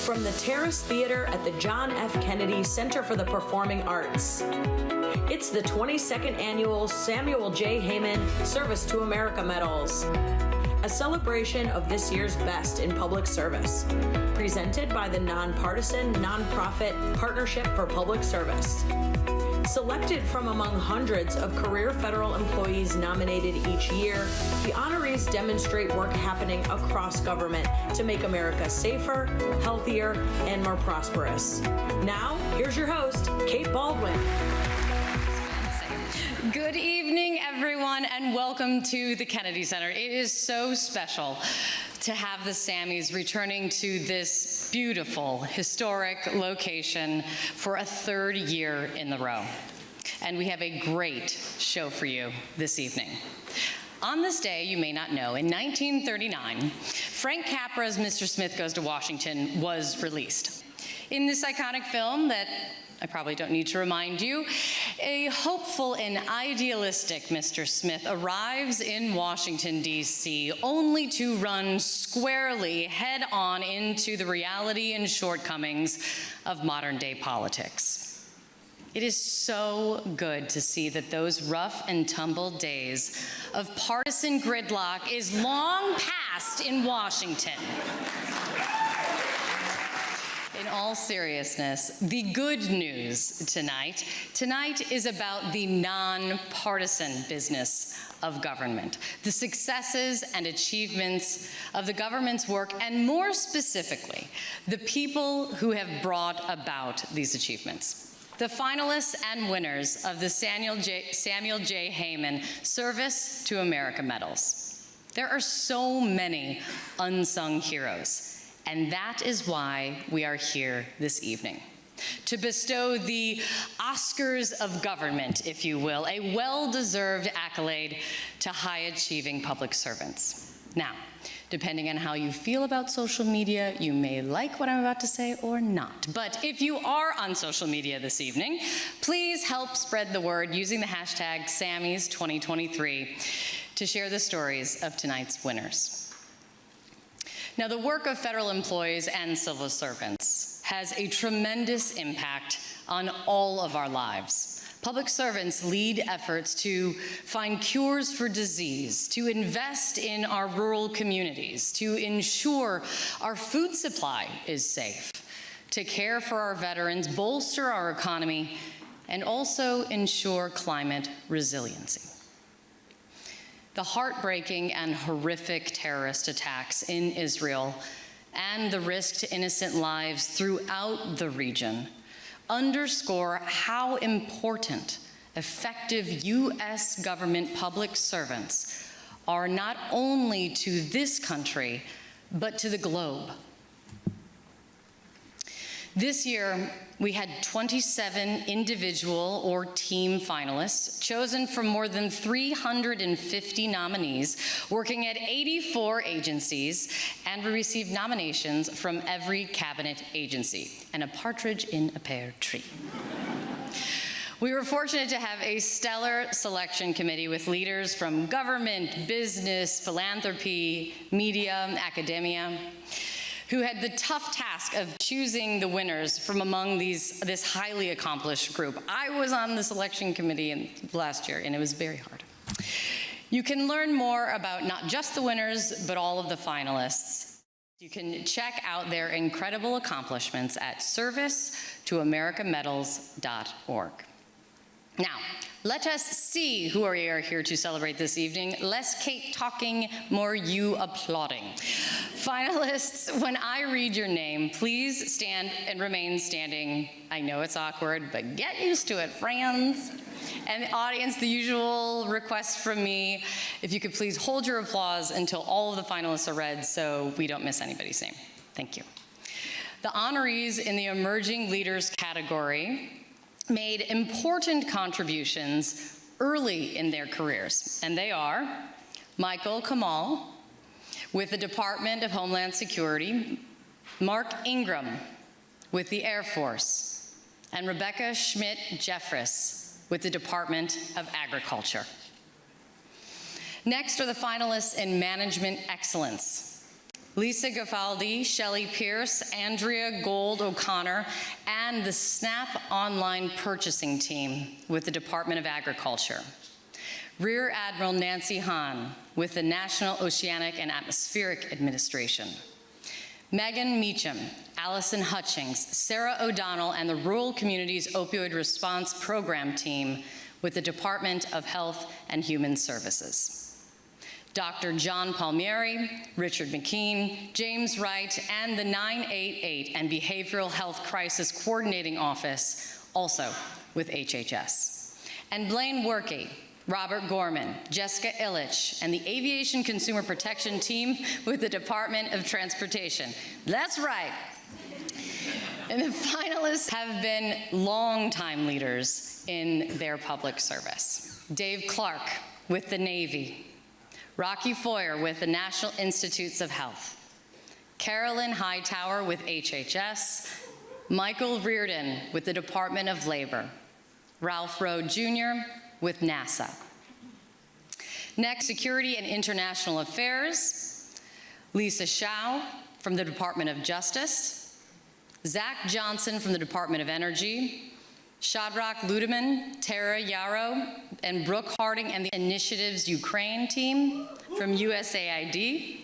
from the Terrace Theater at the John F. Kennedy Center for the Performing Arts. It's the 22nd annual Samuel J. Heyman Service to America Medals, a celebration of this year's best in public service, presented by the nonpartisan nonprofit Partnership for Public Service. Selected from among hundreds of career federal employees nominated each year, the honorees demonstrate work happening across government to make America safer, healthier, and more prosperous. Now, here's your host, Kate Bolduan. Good evening, everyone, and welcome to the Kennedy Center. It is so special to have the Sammys returning to this beautiful, historic location for a third year in a row. And we have a great show for you this evening. On this day, you may not know, in 1939, Frank Capra's Mr. Smith Goes to Washington was released. In this iconic film that I probably don't need to remind you, a hopeful and idealistic Mr. Smith arrives in Washington, D.C., only to run squarely head-on into the reality and shortcomings of modern-day politics. It is so good to see that those rough and tumble days of partisan gridlock is long past in Washington. In all seriousness, the good news tonight is about the nonpartisan business of government, the successes and achievements of the government's work, and more specifically, the people who have brought about these achievements. The finalists and winners of the Samuel J. Heyman Service to America Medals. There are so many unsung heroes. And that is why we are here this evening, to bestow the Oscars of government, if you will, a well-deserved accolade to high-achieving public servants. Now, depending on how you feel about social media, you may like what I'm about to say or not. But if you are on social media this evening, please help spread the word using the hashtag Sammys2023 to share the stories of tonight's winners. Now, the work of federal employees and civil servants has a tremendous impact on all of our lives. Public servants lead efforts to find cures for disease, to invest in our rural communities, to ensure our food supply is safe, to care for our veterans, bolster our economy, and also ensure climate resiliency. The heartbreaking and horrific terrorist attacks in Israel and the risk to innocent lives throughout the region underscore how important effective U.S. government public servants are not only to this country, but to the globe. This year, we had 27 individual or team finalists chosen from more than 350 nominees working at 84 agencies, and we received nominations from every cabinet agency, and a partridge in a pear tree. We were fortunate to have a stellar selection committee with leaders from government, business, philanthropy, media, academia, who had the tough task of choosing the winners from among this highly accomplished group. I was on the selection committee last year, and it was very hard. You can learn more about not just the winners, but all of the finalists. You can check out their incredible accomplishments at servicetoamericamedals.org. Now, let us see who are here to celebrate this evening. Less Kate talking, more you applauding. Finalists, when I read your name, please stand and remain standing. I know it's awkward, but get used to it, friends. And the audience, the usual request from me, if you could please hold your applause until all of the finalists are read so we don't miss anybody's name. Thank you. The honorees in the Emerging Leaders category made important contributions early in their careers, and they are Michael Kamal with the Department of Homeland Security, Mark Ingram with the Air Force, and Rebecca Schmidt-Jeffress with the Department of Agriculture. Next are the finalists in Management Excellence. Lisa Gafaldi, Shelley Pierce, Andrea Gold O'Connor, and the SNAP online purchasing team with the Department of Agriculture. Rear Admiral Nancy Hahn with the National Oceanic and Atmospheric Administration. Megan Meacham, Allison Hutchings, Sarah O'Donnell, and the Rural Communities Opioid Response Program team with the Department of Health and Human Services. Dr. John Palmieri, Richard McKean, James Wright, and the 988 and Behavioral Health Crisis Coordinating Office, also with HHS. And Blaine Workey, Robert Gorman, Jessica Illich, and the Aviation Consumer Protection Team with the Department of Transportation. That's right. And the finalists have been longtime leaders in their public service. Dave Clark with the Navy, Rocky Foyer with the National Institutes of Health, Carolyn Hightower with HHS, Michael Reardon with the Department of Labor, Ralph Rowe Jr. with NASA. Next, Security and International Affairs, Lisa Shao from the Department of Justice, Zach Johnson from the Department of Energy, Shadrach Ludeman, Tara Yarrow, and Brooke Harding and the Initiatives Ukraine team from USAID.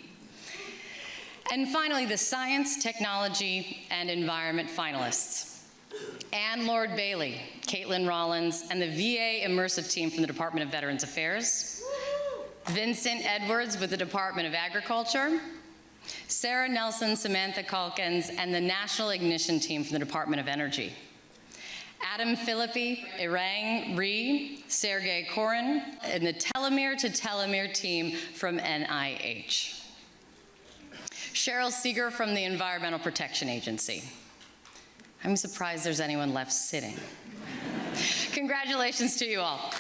And finally, the Science, Technology, and Environment finalists. Anne Lord Bailey, Caitlin Rollins, and the VA Immersive team from the Department of Veterans Affairs. Vincent Edwards with the Department of Agriculture. Sarah Nelson, Samantha Calkins, and the National Ignition team from the Department of Energy. Adam Philippi, Irang Ree, Sergey Korin, and the Telomere to Telomere team from NIH. Cheryl Seeger from the Environmental Protection Agency. I'm surprised there's anyone left sitting. Congratulations to you all.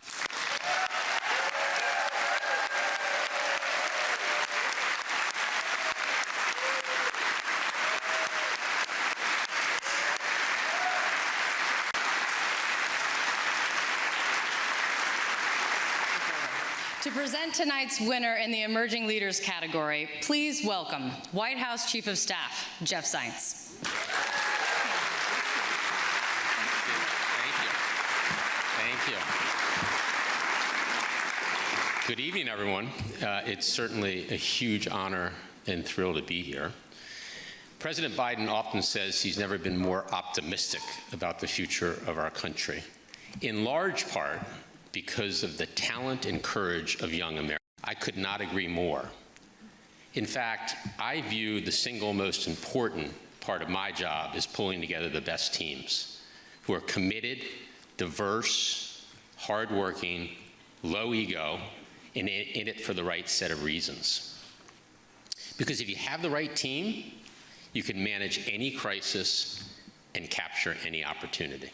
To present tonight's winner in the Emerging Leaders category, please welcome White House Chief of Staff, Jeff Zients. Thank you. Good evening, everyone. It's certainly a huge honor and thrill to be here. President Biden often says he's never been more optimistic about the future of our country, in large part because of the talent and courage of young Americans. I could not agree more. In fact, I view the single most important part of my job is pulling together the best teams who are committed, diverse, hardworking, low ego, and in it for the right set of reasons. Because if you have the right team, you can manage any crisis and capture any opportunity.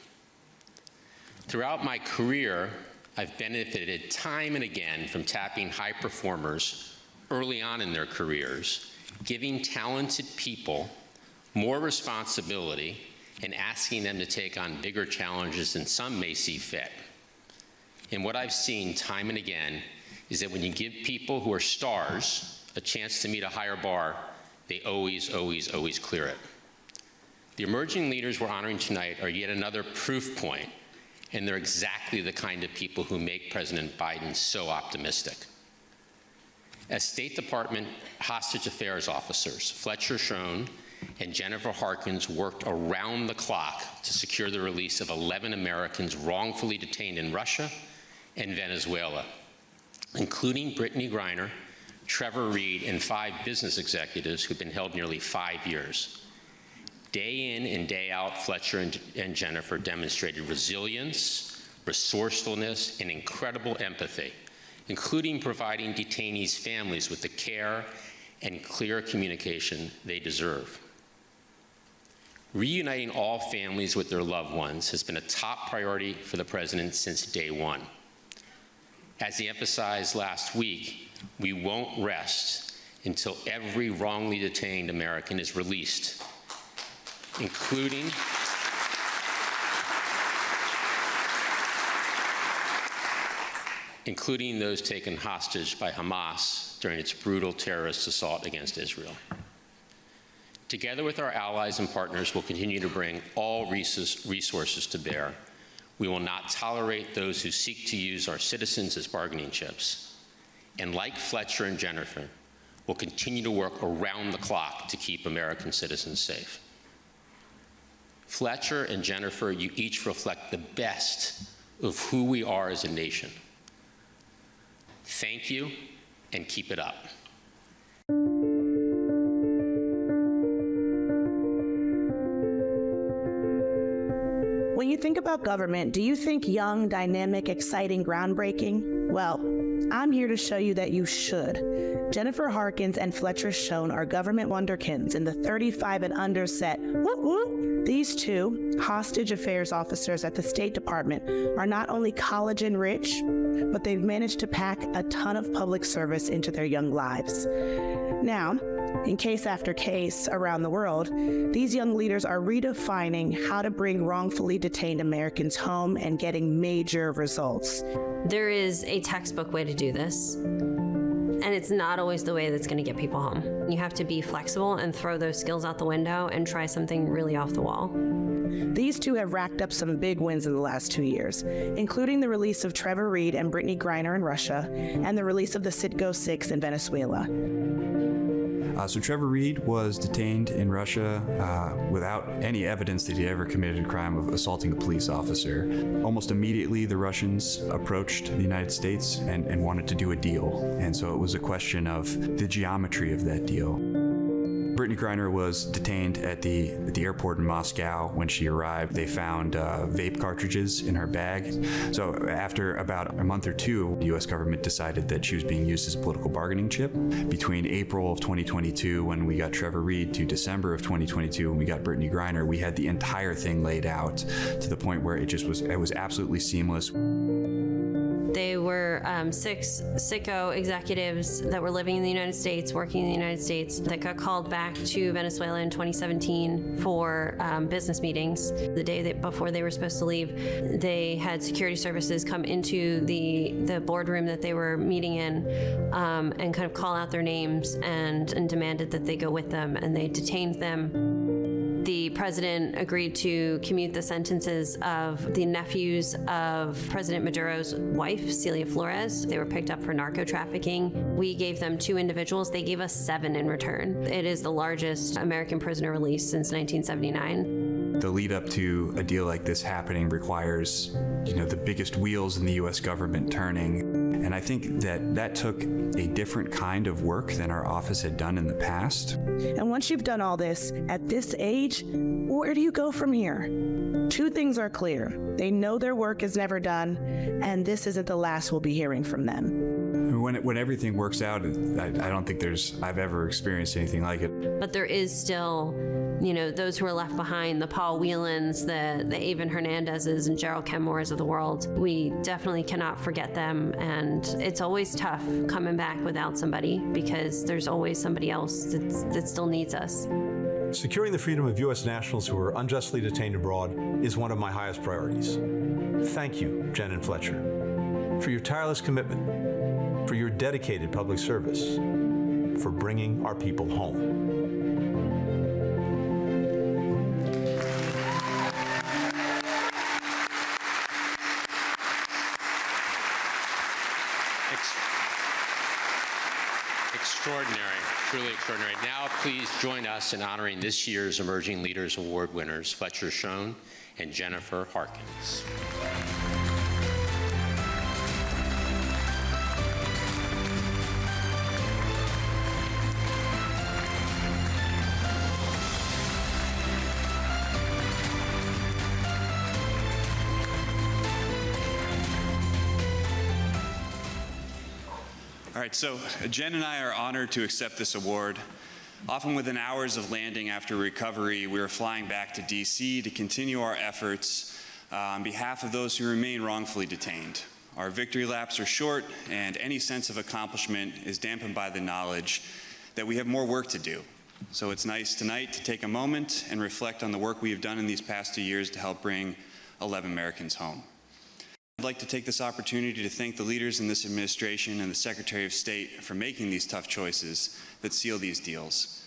Throughout my career, I've benefited time and again from tapping high performers early on in their careers, giving talented people more responsibility and asking them to take on bigger challenges than some may see fit. And what I've seen time and again is that when you give people who are stars a chance to meet a higher bar, they always, always, always clear it. The emerging leaders we're honoring tonight are yet another proof point, and they're exactly the kind of people who make President Biden so optimistic. As State Department hostage affairs officers, Fletcher Schoen and Jennifer Harkins worked around the clock to secure the release of 11 Americans wrongfully detained in Russia and Venezuela, including Brittany Griner, Trevor Reed, and 5 business executives who've been held nearly 5 years. Day in and day out, Fletcher and Jennifer demonstrated resilience, resourcefulness, and incredible empathy, including providing detainees' families with the care and clear communication they deserve. Reuniting all families with their loved ones has been a top priority for the President since day one. As he emphasized last week, we won't rest until every wrongly detained American is released, including those taken hostage by Hamas during its brutal terrorist assault against Israel. Together with our allies and partners, we'll continue to bring all resources to bear. We will not tolerate those who seek to use our citizens as bargaining chips. And like Fletcher and Jennifer, we'll continue to work around the clock to keep American citizens safe. Fletcher and Jennifer, you each reflect the best of who we are as a nation. Thank you, and keep it up. When you think about government, do you think young, dynamic, exciting, groundbreaking? Well, I'm here to show you that you should. Jennifer Harkins and Fletcher Schoen are government wonderkins in the 35 and under set. Whoop, whoop. These two, hostage affairs officers at the State Department, are not only college and rich, but they've managed to pack a ton of public service into their young lives. Now, in case after case around the world, these young leaders are redefining how to bring wrongfully detained Americans home and getting major results. There is a textbook way to do this, and it's not always the way that's going to get people home. You have to be flexible and throw those skills out the window and try something really off the wall. These two have racked up some big wins in the last 2 years, including the release of Trevor Reed and Brittany Griner in Russia, and the release of the Citgo 6 in Venezuela. So Trevor Reed was detained in Russia without any evidence that he ever committed a crime of assaulting a police officer. Almost immediately, the Russians approached the United States and wanted to do a deal. And so it was a question of the geometry of that deal. Brittany Griner was detained at the airport in Moscow. When she arrived, they found vape cartridges in her bag. So after about a month or two, the U.S. government decided that she was being used as a political bargaining chip. Between April of 2022, when we got Trevor Reed, to December of 2022, when we got Brittany Griner, we had the entire thing laid out to the point where it was absolutely seamless. They were 6 Citgo executives that were living in the United States, working in the United States, that got called back to Venezuela in 2017 for business meetings. The day before they were supposed to leave, they had security services come into the boardroom that they were meeting in and kind of call out their names and demanded that they go with them, and they detained them. The president agreed to commute the sentences of the nephews of President Maduro's wife, Celia Flores. They were picked up for narco trafficking. We gave them 2 individuals. They gave us 7 in return. It is the largest American prisoner release since 1979. The lead up to a deal like this happening requires, the biggest wheels in the U.S. government turning. And I think that took a different kind of work than our office had done in the past. And once you've done all this, at this age, where do you go from here? 2 things are clear. They know their work is never done, and this isn't the last we'll be hearing from them. When everything works out, I don't think I've ever experienced anything like it. But there is still, those who are left behind, the Paul Whelans, the Avon Hernandezes and Gerald Kenmores of the world. We definitely cannot forget them, and it's always tough coming back without somebody, because there's always somebody else that still needs us. Securing the freedom of U.S. nationals who are unjustly detained abroad is one of my highest priorities. Thank you, Jen and Fletcher, for your tireless commitment, for your dedicated public service, for bringing our people home. Extraordinary, truly extraordinary. Now please join us in honoring this year's Emerging Leaders Award winners, Fletcher Schoen and Jennifer Harkins. All right, so Jen and I are honored to accept this award. Often within hours of landing after recovery, we are flying back to DC to continue our efforts on behalf of those who remain wrongfully detained. Our victory laps are short, and any sense of accomplishment is dampened by the knowledge that we have more work to do. So it's nice tonight to take a moment and reflect on the work we have done in these past 2 years to help bring 11 Americans home. I'd like to take this opportunity to thank the leaders in this administration and the Secretary of State for making these tough choices that seal these deals.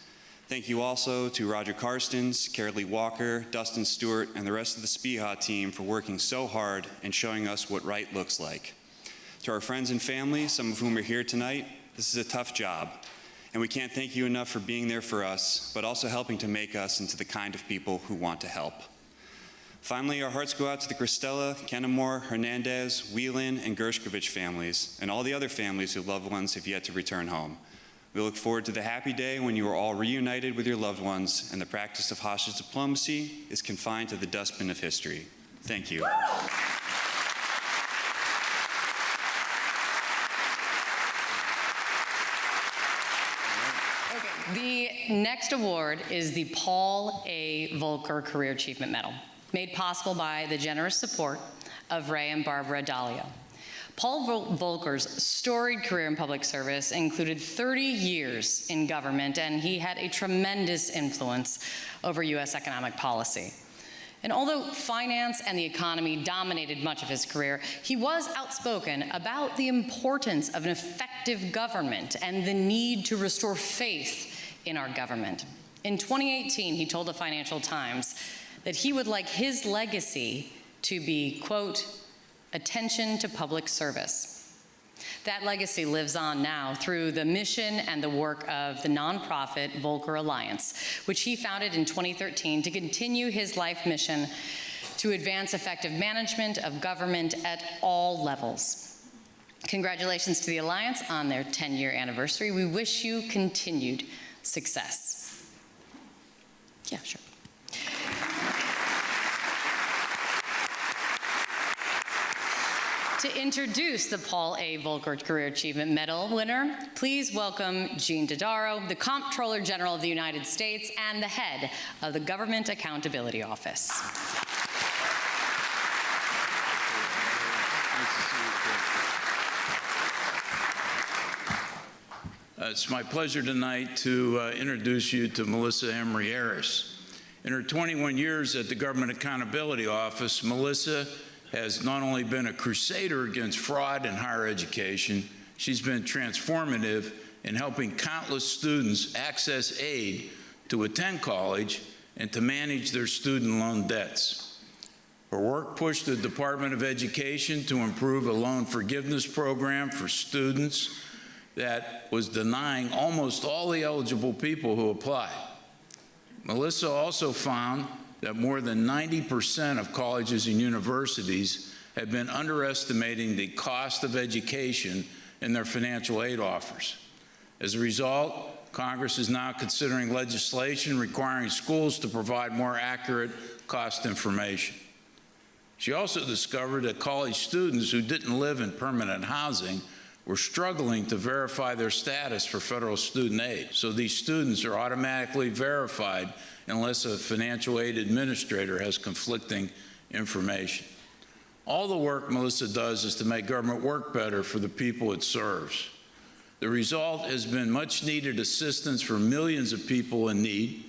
Thank you also to Roger Karstens, Carolee Walker, Dustin Stewart, and the rest of the SPEHA team for working so hard and showing us what right looks like. To our friends and family, some of whom are here tonight, this is a tough job, and we can't thank you enough for being there for us, but also helping to make us into the kind of people who want to help. Finally, our hearts go out to the Cristela, Kennemore, Hernandez, Whelan, and Gershkovich families, and all the other families whose loved ones have yet to return home. We look forward to the happy day when you are all reunited with your loved ones, and the practice of hostage diplomacy is confined to the dustbin of history. Thank you. The next award is the Paul A. Volcker Career Achievement Medal, made possible by the generous support of Ray and Barbara Dahlia. Paul Volcker's storied career in public service included 30 years in government, and he had a tremendous influence over U.S. economic policy. And although finance and the economy dominated much of his career, he was outspoken about the importance of an effective government and the need to restore faith in our government. In 2018, he told the Financial Times that he would like his legacy to be, quote, attention to public service. That legacy lives on now through the mission and the work of the nonprofit Volcker Alliance, which he founded in 2013 to continue his life mission to advance effective management of government at all levels. Congratulations to the Alliance on their 10-year anniversary. We wish you continued success. Yeah, sure. To introduce the Paul A. Volcker Career Achievement Medal winner, please welcome Gene Dodaro, the Comptroller General of the United States and the head of the Government Accountability Office. It's my pleasure tonight to introduce you to Melissa Emery Harris. In her 21 years at the Government Accountability Office, Melissa has not only been a crusader against fraud in higher education, she's been transformative in helping countless students access aid to attend college and to manage their student loan debts. Her work pushed the Department of Education to improve a loan forgiveness program for students that was denying almost all the eligible people who applied. Melissa also found that more than 90% of colleges and universities have been underestimating the cost of education in their financial aid offers. As a result, Congress is now considering legislation requiring schools to provide more accurate cost information. She also discovered that college students who didn't live in permanent housing were struggling to verify their status for federal student aid. So these students are automatically verified unless a financial aid administrator has conflicting information. All the work Melissa does is to make government work better for the people it serves. The result has been much needed assistance for millions of people in need.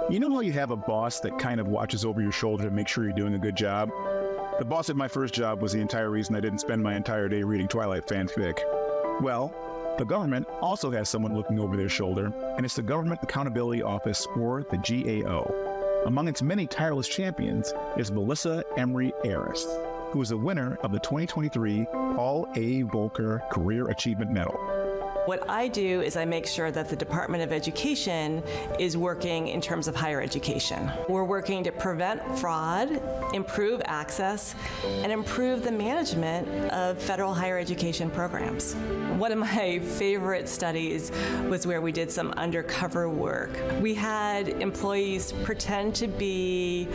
You know how you have a boss that kind of watches over your shoulder to make sure you're doing a good job? The boss at my first job was the entire reason I didn't spend my entire day reading Twilight fanfic. Well, the government also has someone looking over their shoulder, and it's the Government Accountability Office, or the GAO. Among its many tireless champions is Melissa Emery Harris, who is the winner of the 2023 Paul A. Volcker Career Achievement Medal. What I do is I make sure that the Department of Education is working in terms of higher education. We're working to prevent fraud, improve access, and improve the management of federal higher education programs. One of my favorite studies was where we did some undercover work. We had employees pretend to be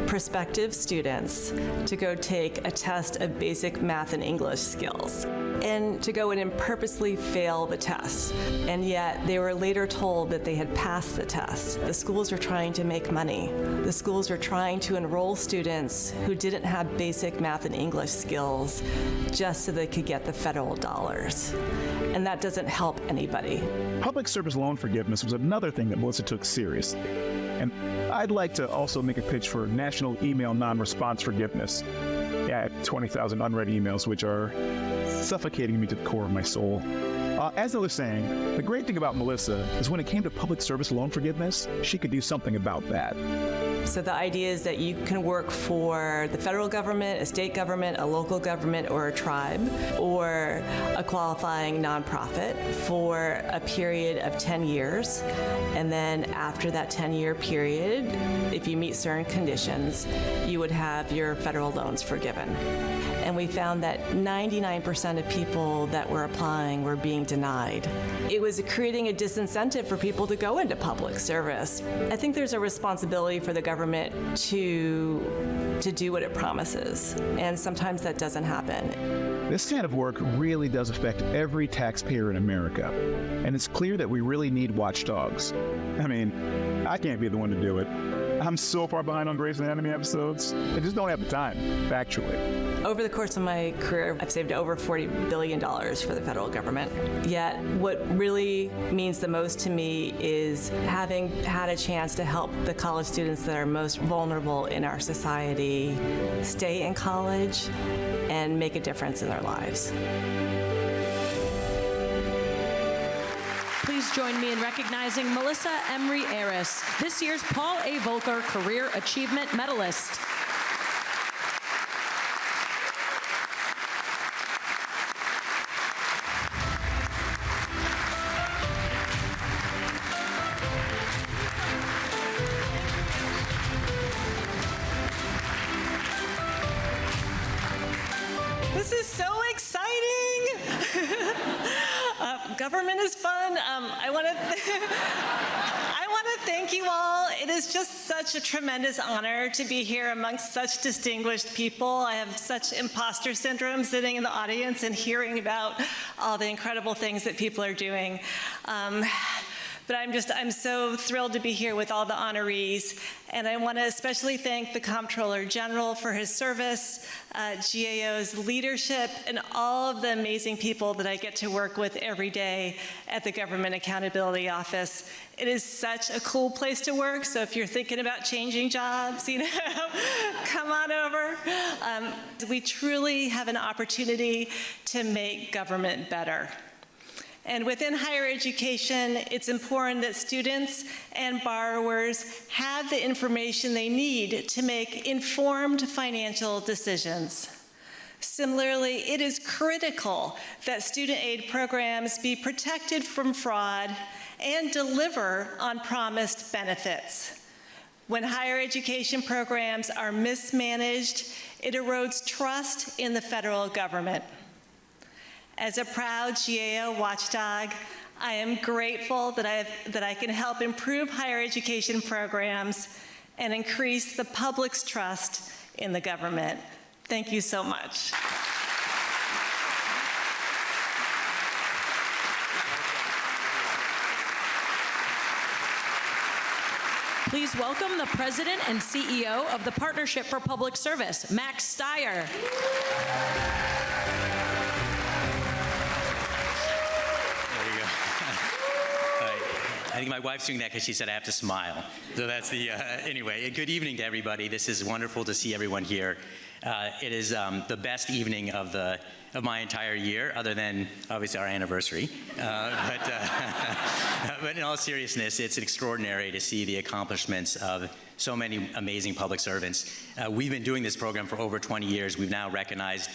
prospective students to go take a test of basic math and English skills, and to go in and purposely fail the test. And yet they were later told that they had passed the test. The schools were trying to make money. The schools were trying to enroll students who didn't have basic math and English skills just so they could get the federal dollars. And that doesn't help anybody. Public service loan forgiveness was another thing that Melissa took seriously. And I'd like to also make a pitch for National Email Non-Response Forgiveness. at 20,000 unread emails, which are suffocating me to the core of my soul. As I was saying, the great thing about Melissa is when it came to public service loan forgiveness, she could do something about that. So the idea is that you can work for the federal government, a state government, a local government, or a tribe, or a qualifying nonprofit for a period of 10 years. And then after that 10-year period, if you meet certain conditions, you would have your federal loans forgiven. And we found that 99% of people that were applying were being denied. It was creating a disincentive for people to go into public service. I think there's a responsibility for the government to do what it promises, and sometimes that doesn't happen. This kind of work really does affect every taxpayer in America, and it's clear that we really need watchdogs. I mean, I can't be the one to do it. I'm so far behind on Grey's Anatomy episodes. I just don't have the time, factually. Over the course of my career, I've saved over $40 billion for the federal government. Yet, what really means the most to me is having had a chance to help the college students that are most vulnerable in our society stay in college and make a difference in their lives. Please join me in recognizing Melissa Emery Aris, this year's Paul A. Volcker Career Achievement Medalist. This is so exciting! Government is fun. I want to thank you all. It is just such a tremendous honor to be here amongst such distinguished people. I have such imposter syndrome sitting in the audience and hearing about all the incredible things that people are doing. But I'm so thrilled to be here with all the honorees. And I want to especially thank the Comptroller General for his service, GAO's leadership, and all of the amazing people that I get to work with every day at the Government Accountability Office. It is such a cool place to work, so if you're thinking about changing jobs, come on over. We truly have an opportunity to make government better. And within higher education, it's important that students and borrowers have the information they need to make informed financial decisions. Similarly, it is critical that student aid programs be protected from fraud and deliver on promised benefits. When higher education programs are mismanaged, it erodes trust in the federal government. As a proud GAO watchdog, I am grateful that I can help improve higher education programs and increase the public's trust in the government. Thank you so much. Please welcome the President and CEO of the Partnership for Public Service, Max Steyer. I think my wife's doing that because she said I have to smile. So that's the, anyway, good evening to everybody. This is wonderful to see everyone here. It is the best evening of my entire year, other than obviously our anniversary. But in all seriousness, it's extraordinary to see the accomplishments of so many amazing public servants. We've been doing this program for over 20 years. We've now recognized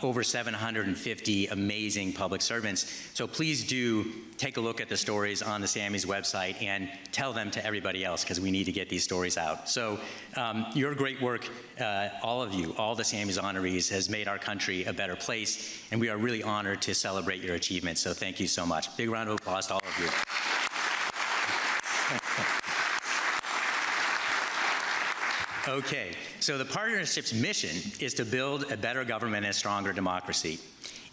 over 750 amazing public servants. So please do take a look at the stories on the Sammy's website and tell them to everybody else, because we need to get these stories out. So your great work, all of you, all the Sammy's honorees, has made our country a better place, and we are really honored to celebrate your achievements. So thank you so much. Big round of applause to all of you. Okay, so the partnership's mission is to build a better government and a stronger democracy.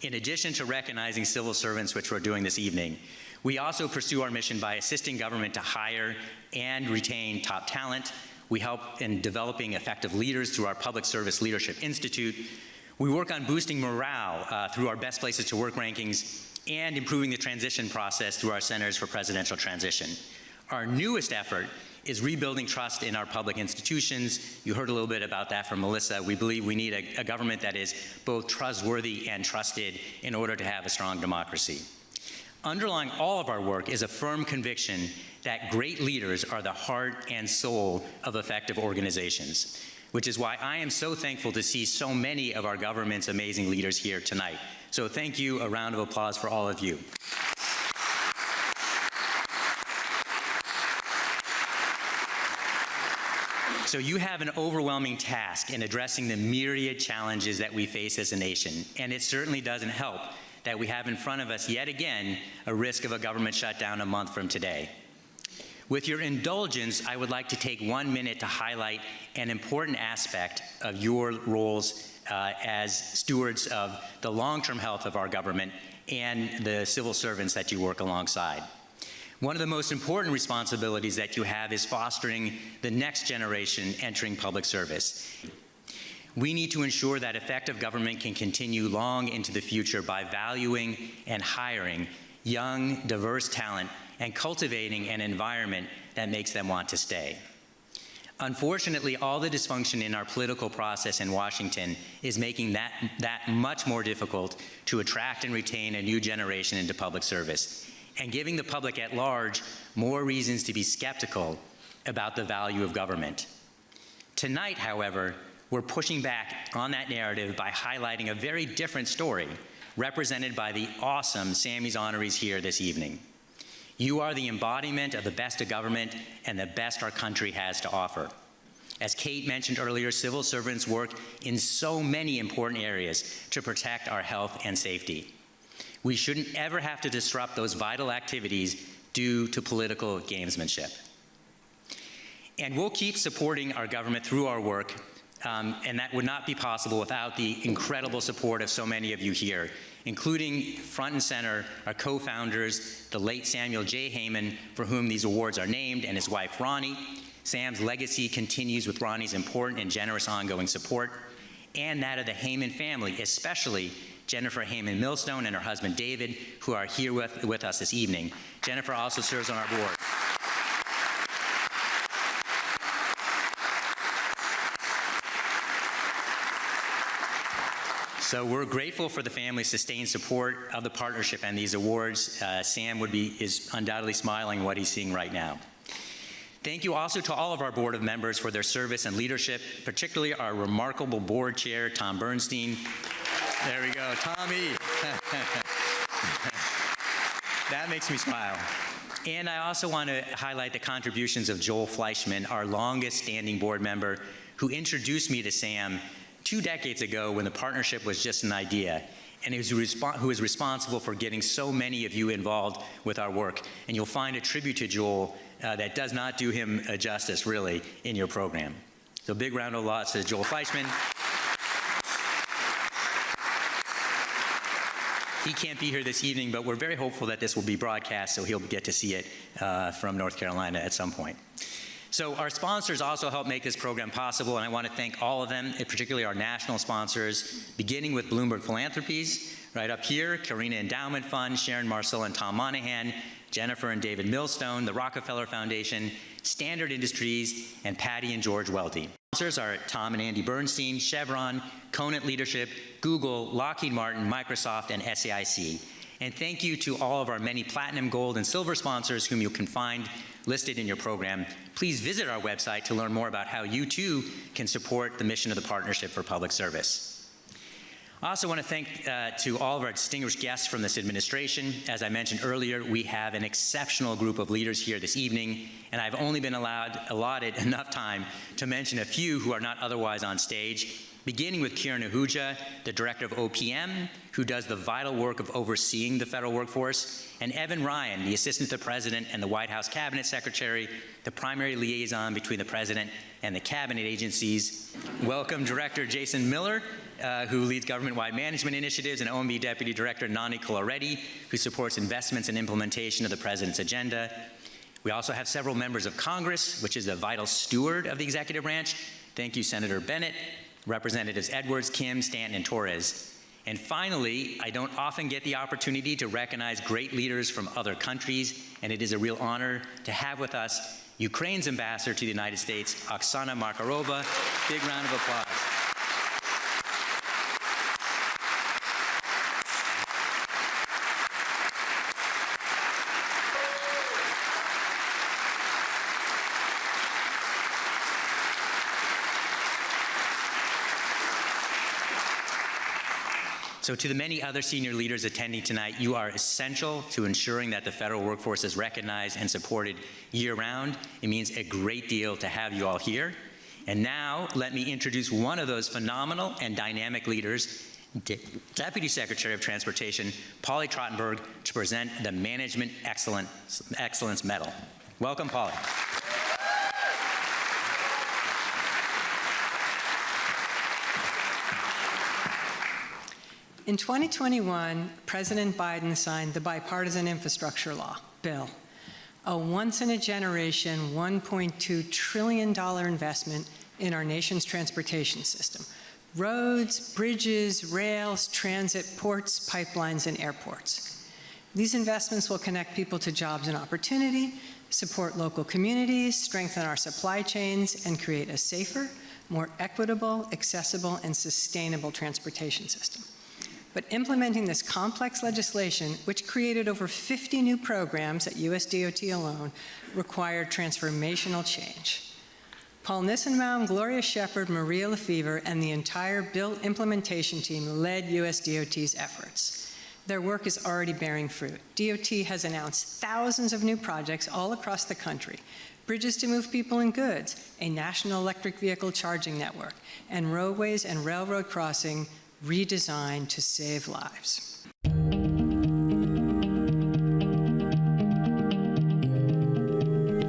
In addition to recognizing civil servants, which we're doing this evening, we also pursue our mission by assisting government to hire and retain top talent. We help in developing effective leaders through our Public Service Leadership Institute. We work on boosting morale through our Best Places to Work rankings and improving the transition process through our Centers for Presidential Transition. Our newest effort is rebuilding trust in our public institutions. You heard a little bit about that from Melissa. We believe we need a government that is both trustworthy and trusted in order to have a strong democracy. Underlying all of our work is a firm conviction that great leaders are the heart and soul of effective organizations, which is why I am so thankful to see so many of our government's amazing leaders here tonight. So thank you, a round of applause for all of you. So you have an overwhelming task in addressing the myriad challenges that we face as a nation, and it certainly doesn't help that we have in front of us yet again a risk of a government shutdown a month from today. With your indulgence, I would like to take 1 minute to highlight an important aspect of your roles as stewards of the long-term health of our government and the civil servants that you work alongside. One of the most important responsibilities that you have is fostering the next generation entering public service. We need to ensure that effective government can continue long into the future by valuing and hiring young, diverse talent and cultivating an environment that makes them want to stay. Unfortunately, all the dysfunction in our political process in Washington is making that much more difficult to attract and retain a new generation into public service, and giving the public at large more reasons to be skeptical about the value of government. Tonight, however, we're pushing back on that narrative by highlighting a very different story represented by the awesome Sammy's honorees here this evening. You are the embodiment of the best of government and the best our country has to offer. As Kate mentioned earlier, civil servants work in so many important areas to protect our health and safety. We shouldn't ever have to disrupt those vital activities due to political gamesmanship. And we'll keep supporting our government through our work, and that would not be possible without the incredible support of so many of you here, including front and center our co-founders, the late Samuel J. Heyman, for whom these awards are named, and his wife Ronnie. Sam's legacy continues with Ronnie's important and generous ongoing support, and that of the Heyman family, especially Jennifer Heyman Millstone and her husband David, who are here with us this evening. Jennifer also serves on our board. So we're grateful for the family's sustained support of the partnership and these awards. Sam is undoubtedly smiling at what he's seeing right now. Thank you also to all of our board of members for their service and leadership, particularly our remarkable board chair, Tom Bernstein. There we go, Tommy. That makes me smile. And I also want to highlight the contributions of Joel Fleischman, our longest standing board member, who introduced me to Sam 2 decades ago when the partnership was just an idea, and who is responsible for getting so many of you involved with our work. And you'll find a tribute to Joel that does not do him justice, really, in your program. So big round of applause to Joel Fleischman. He can't be here this evening, but we're very hopeful that this will be broadcast, so he'll get to see it from North Carolina at some point. So our sponsors also help make this program possible, and I want to thank all of them, and particularly our national sponsors, beginning with Bloomberg Philanthropies, right up here, Carina Endowment Fund, Sharon Marcel and Tom Monahan, Jennifer and David Millstone, the Rockefeller Foundation, Standard Industries, and Patty and George Welty. Sponsors are Tom and Andy Bernstein, Chevron, Conant Leadership, Google, Lockheed Martin, Microsoft, and SAIC. And thank you to all of our many platinum, gold, and silver sponsors whom you can find listed in your program. Please visit our website to learn more about how you too can support the mission of the Partnership for Public Service. I also want to thank to all of our distinguished guests from this administration. As I mentioned earlier, we have an exceptional group of leaders here this evening, and I've only been allotted enough time to mention a few who are not otherwise on stage, beginning with Kiran Ahuja, the director of OPM, who does the vital work of overseeing the federal workforce, and Evan Ryan, the assistant to the president and the White House cabinet secretary, the primary liaison between the president and the cabinet agencies. Welcome Director Jason Miller, who leads government-wide management initiatives, and OMB Deputy Director Nani Colaretti, who supports investments and implementation of the president's agenda. We also have several members of Congress, which is a vital steward of the executive branch. Thank you, Senator Bennett, Representatives Edwards, Kim, Stanton, and Torres. And finally, I don't often get the opportunity to recognize great leaders from other countries, and it is a real honor to have with us Ukraine's ambassador to the United States, Oksana Markarova. Big round of applause. So to the many other senior leaders attending tonight, you are essential to ensuring that the federal workforce is recognized and supported year-round. It means a great deal to have you all here. And now, let me introduce one of those phenomenal and dynamic leaders, Deputy Secretary of Transportation, Polly Trottenberg, to present the Management Excellence Medal. Welcome, Polly. In 2021, President Biden signed the Bipartisan Infrastructure Law bill, a once-in-a-generation $1.2 trillion investment in our nation's transportation system: roads, bridges, rails, transit, ports, pipelines, and airports. These investments will connect people to jobs and opportunity, support local communities, strengthen our supply chains, and create a safer, more equitable, accessible, and sustainable transportation system. But implementing this complex legislation, which created over 50 new programs at US DOT alone, required transformational change. Paul Nissenbaum, Gloria Shepard, Maria Lefevre, and the entire bill implementation team led US DOT's efforts. Their work is already bearing fruit. DOT has announced thousands of new projects all across the country: bridges to move people and goods, a national electric vehicle charging network, and roadways and railroad crossing redesigned to save lives.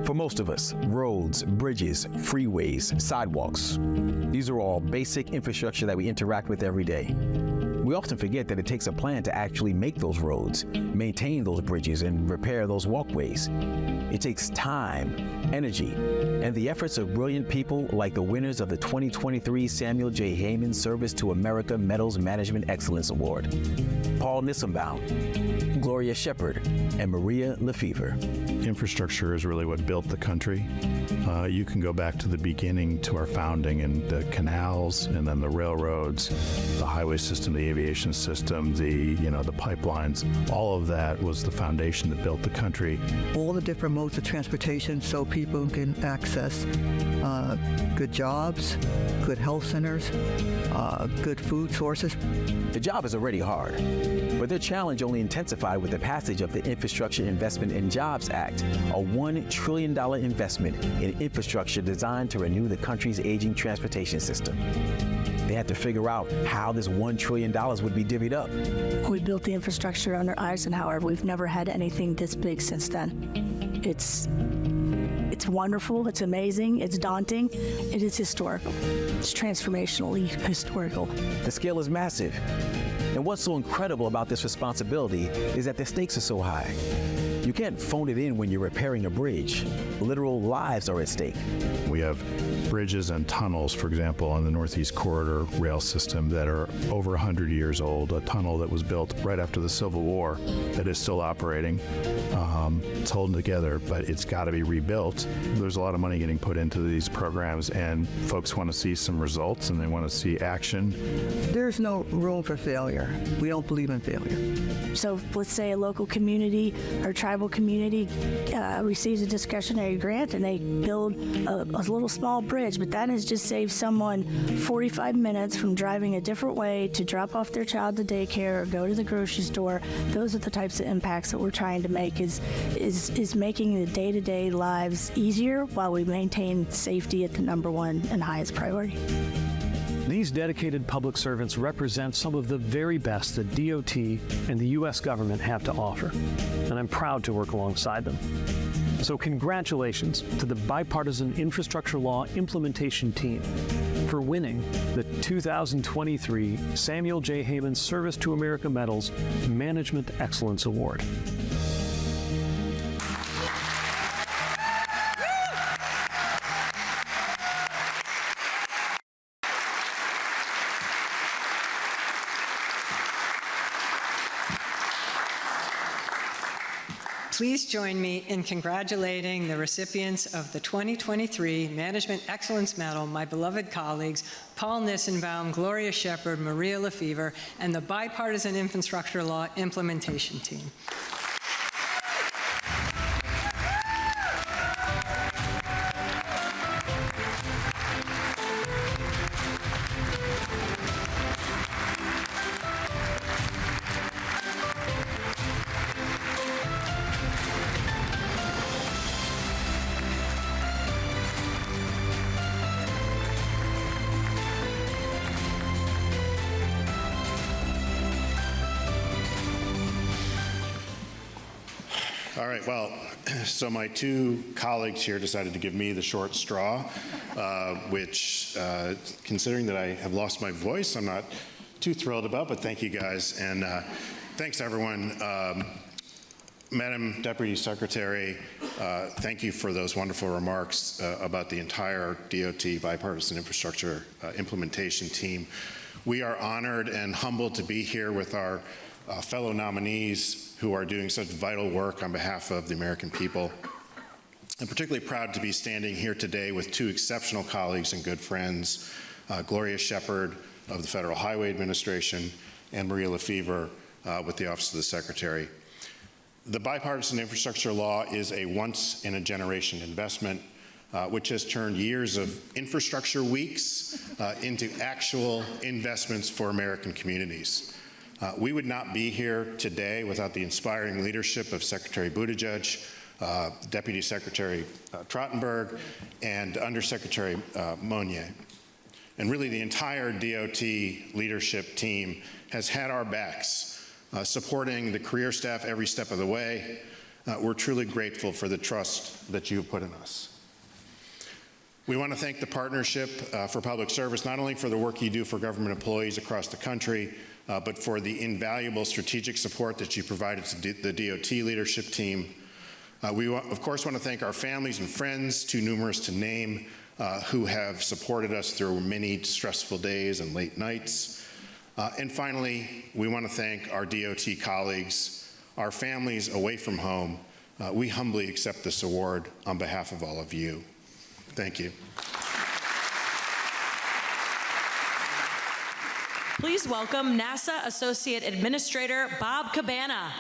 For most of us, roads, bridges, freeways, sidewalks, these are all basic infrastructure that we interact with every day. We often forget that it takes a plan to actually make those roads, maintain those bridges, and repair those walkways. It takes time, energy, and the efforts of brilliant people like the winners of the 2023 Samuel J. Heyman Service to America Medals Management Excellence Award: Paul Nissenbaum, Gloria Shepard, and Maria Lefevre. Infrastructure is really what built the country. You can go back to the beginning, to our founding, and the canals, and then the railroads, the highway system, the aviation system, the pipelines. All of that was the foundation that built the country. All the different modes of transportation so people can access good jobs, good health centers, good food sources. The job is already hard, but their challenge only intensified with the passage of the Infrastructure Investment and Jobs Act, a $1 trillion investment in infrastructure designed to renew the country's aging transportation system. They had to figure out how this $1 trillion would be divvied up. We built the infrastructure under Eisenhower. We've never had anything this big since then. It's wonderful, it's amazing, it's daunting, it is historical. It's transformationally historical. The scale is massive. And what's so incredible about this responsibility is that the stakes are so high. You can't phone it in when you're repairing a bridge. Literal lives are at stake. We have bridges and tunnels, for example, on the Northeast Corridor rail system that are over 100 years old. A tunnel that was built right after the Civil War that is still operating. It's holding together, but it's got to be rebuilt. There's a lot of money getting put into these programs, and folks want to see some results and they want to see action. There's no room for failure. We don't believe in failure. So let's say a local community or tribal community receives a discretionary grant and they build a little small bridge, but that has just saved someone 45 minutes from driving a different way to drop off their child to daycare or go to the grocery store. Those are the types of impacts that we're trying to make, is making the day-to-day lives easier while we maintain safety at the #1 and highest priority. These dedicated public servants represent some of the very best that DOT and the U.S. government have to offer, and I'm proud to work alongside them. So congratulations to the Bipartisan Infrastructure Law Implementation Team for winning the 2023 Samuel J. Heyman Service to America Medals Management Excellence Award. Please join me in congratulating the recipients of the 2023 Management Excellence Medal, my beloved colleagues, Paul Nissenbaum, Gloria Shepard, Maria Lefevre, and the Bipartisan Infrastructure Law Implementation Team. All right, well, so my two colleagues here decided to give me the short straw, which, considering that I have lost my voice, I'm not too thrilled about, but thank you guys, and thanks everyone. Madam Deputy Secretary, thank you for those wonderful remarks about the entire DOT Bipartisan Infrastructure Implementation Team. We are honored and humbled to be here with our fellow nominees who are doing such vital work on behalf of the American people. I'm particularly proud to be standing here today with two exceptional colleagues and good friends, Gloria Shepard of the Federal Highway Administration and Maria Lefevre with the Office of the Secretary. The bipartisan infrastructure law is a once-in-a-generation investment which has turned years of infrastructure weeks into actual investments for American communities. We would not be here today without the inspiring leadership of Secretary Buttigieg, Deputy Secretary Trottenberg, and Undersecretary Monier. And really the entire DOT leadership team has had our backs, supporting the career staff every step of the way. We're truly grateful for the trust that you have put in us. We want to thank the Partnership for Public Service, not only for the work you do for government employees across the country, but for the invaluable strategic support that you provided to the DOT leadership team. We, of course, want to thank our families and friends, too numerous to name, who have supported us through many stressful days and late nights. And finally, we want to thank our DOT colleagues, our families away from home. We humbly accept this award on behalf of all of you. Thank you. Please welcome NASA Associate Administrator Bob Cabana.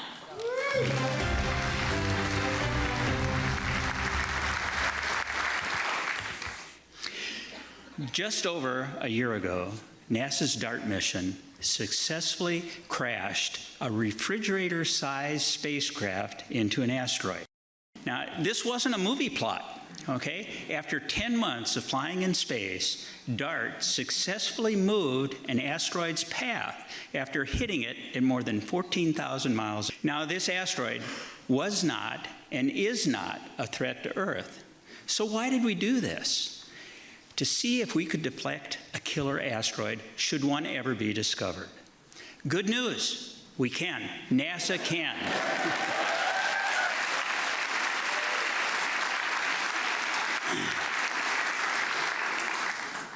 Just over a year ago, NASA's DART mission successfully crashed a refrigerator-sized spacecraft into an asteroid. Now, this wasn't a movie plot. Okay? After 10 months of flying in space, DART successfully moved an asteroid's path after hitting it at more than 14,000 miles. Now, this asteroid was not and is not a threat to Earth. So why did we do this? To see if we could deflect a killer asteroid should one ever be discovered. Good news, we can. NASA can.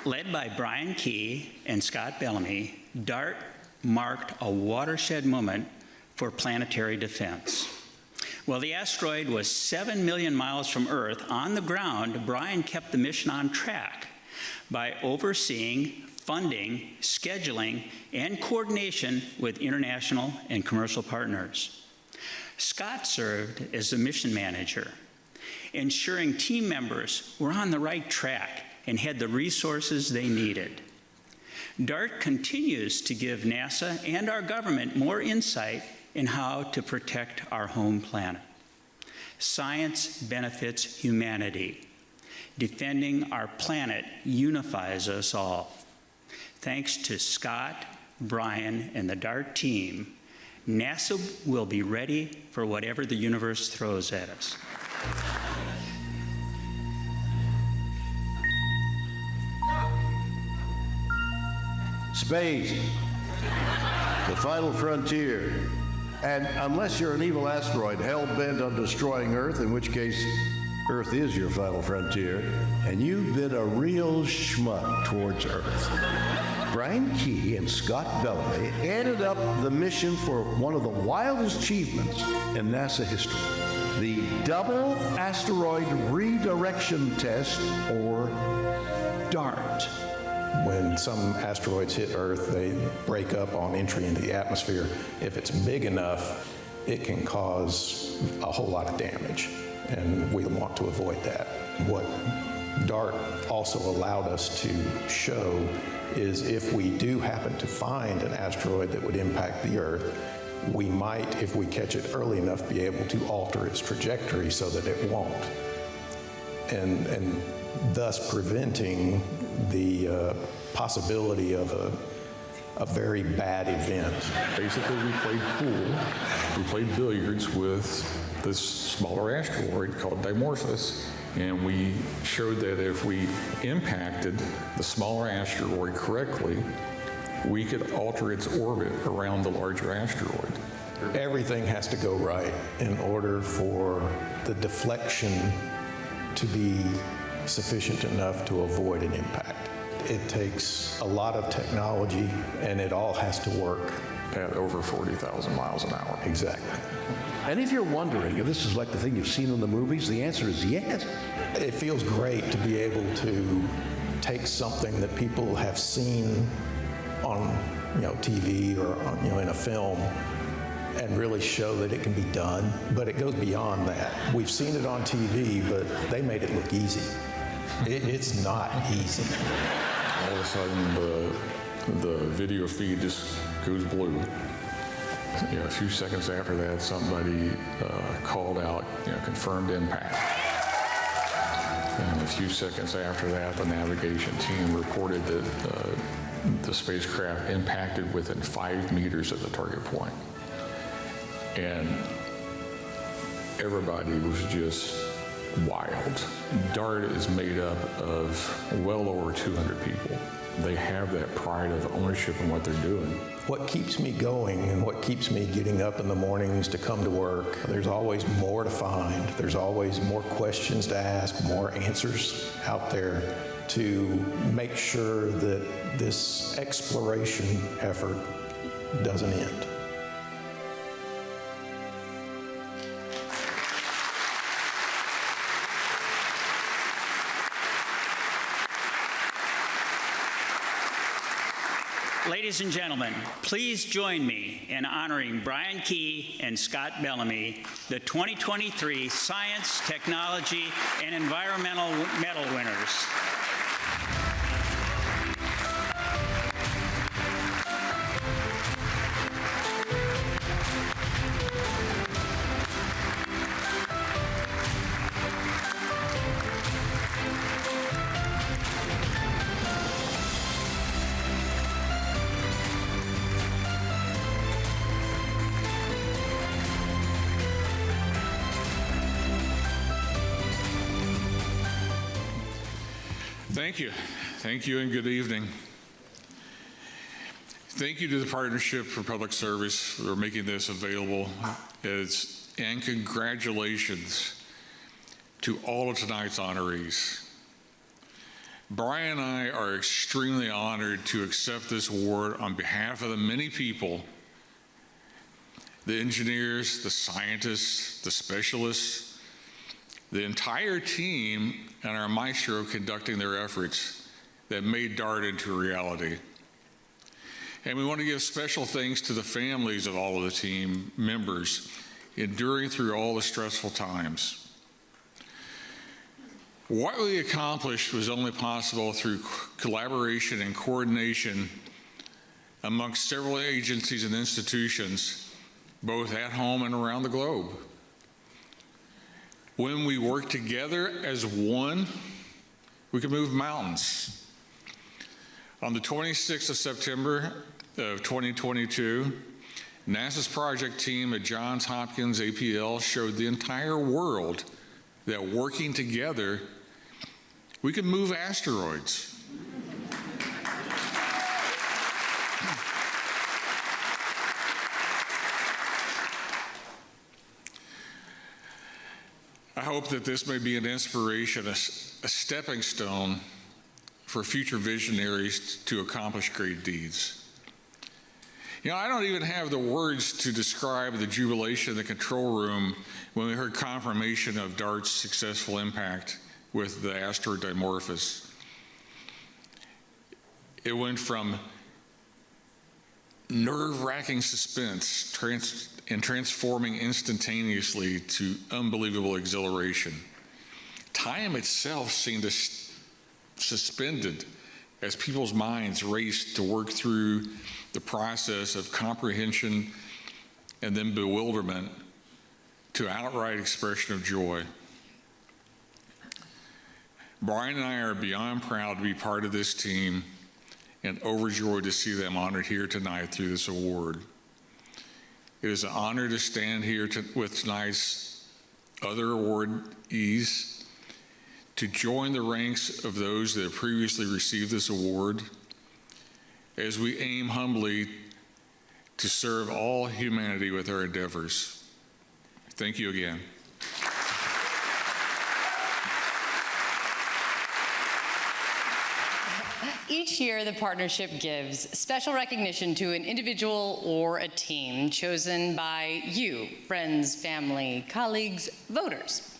Led by Brian Key and Scott Bellamy, DART marked a watershed moment for planetary defense. While the asteroid was 7 million miles from Earth, on the ground, Brian kept the mission on track by overseeing, funding, scheduling, and coordination with international and commercial partners. Scott served as the mission manager, ensuring team members were on the right track and had the resources they needed. DART continues to give NASA and our government more insight in how to protect our home planet. Science benefits humanity. Defending our planet unifies us all. Thanks to Scott, Brian, and the DART team, NASA will be ready for whatever the universe throws at us. Space, the final frontier. And unless you're an evil asteroid hell-bent on destroying Earth, in which case Earth is your final frontier, and you've been a real schmuck towards Earth. Brian Key and Scott Bellamy added up the mission for one of the wildest achievements in NASA history. the Double Asteroid Redirection Test, or DART. When some asteroids hit Earth, they break up on entry into the atmosphere. If it's big enough, it can cause a whole lot of damage, and we want to avoid that. What DART also allowed us to show is if we do happen to find an asteroid that would impact the Earth, we might, if we catch it early enough, be able to alter its trajectory so that it won't, and thus preventing the possibility of a very bad event. Basically, we played pool, we played billiards with this smaller asteroid called Dimorphos, and we showed that if we impacted the smaller asteroid correctly, we could alter its orbit around the larger asteroid. Everything has to go right in order for the deflection to be sufficient enough to avoid an impact. It takes a lot of technology, and it all has to work at over 40,000 miles an hour. Exactly. And if you're wondering if this is like the thing you've seen in the movies, the answer is yes. It feels great to be able to take something that people have seen on TV or in a film and really show that it can be done, but it goes beyond that. We've seen it on TV, but they made it look easy. It's not easy. All of a sudden, the video feed just goes blue. A few seconds after that, somebody called out, confirmed impact. And a few seconds after that, the navigation team reported that the spacecraft impacted within 5 meters of the target point. And everybody was just wild. DART is made up of well over 200 people. They have that pride of ownership in what they're doing. What keeps me going and what keeps me getting up in the mornings to come to work, there's always more to find. There's always more questions to ask, more answers out there to make sure that this exploration effort doesn't end. Ladies and gentlemen, please join me in honoring Brian Key and Scott Bellamy, the 2023 Science, Technology, and Environmental Medal winners. Thank you. Thank you and good evening. Thank you to the Partnership for Public Service for making this available. And congratulations to all of tonight's honorees. Brian and I are extremely honored to accept this award on behalf of the many people, the engineers, the scientists, the specialists, the entire team, and our maestro conducting their efforts that made DART into a reality. And we want to give special thanks to the families of all of the team members enduring through all the stressful times. What we accomplished was only possible through collaboration and coordination amongst several agencies and institutions, both at home and around the globe. When we work together as one, we can move mountains. On the 26th of September of 2022, NASA's project team at Johns Hopkins APL showed the entire world that working together, we can move asteroids. I hope that this may be an inspiration, a stepping stone for future visionaries to accomplish great deeds. I don't even have the words to describe the jubilation in the control room when we heard confirmation of DART's successful impact with the asteroid Dimorphos. It went from nerve-wracking suspense and transforming instantaneously to unbelievable exhilaration. Time itself seemed suspended as people's minds raced to work through the process of comprehension and then bewilderment to outright expression of joy. Brian and I are beyond proud to be part of this team and overjoyed to see them honored here tonight through this award. It is an honor to stand here with tonight's other awardees, to join the ranks of those that have previously received this award, as we aim humbly to serve all humanity with our endeavors. Thank you again. Each year, the partnership gives special recognition to an individual or a team chosen by you, friends, family, colleagues, voters.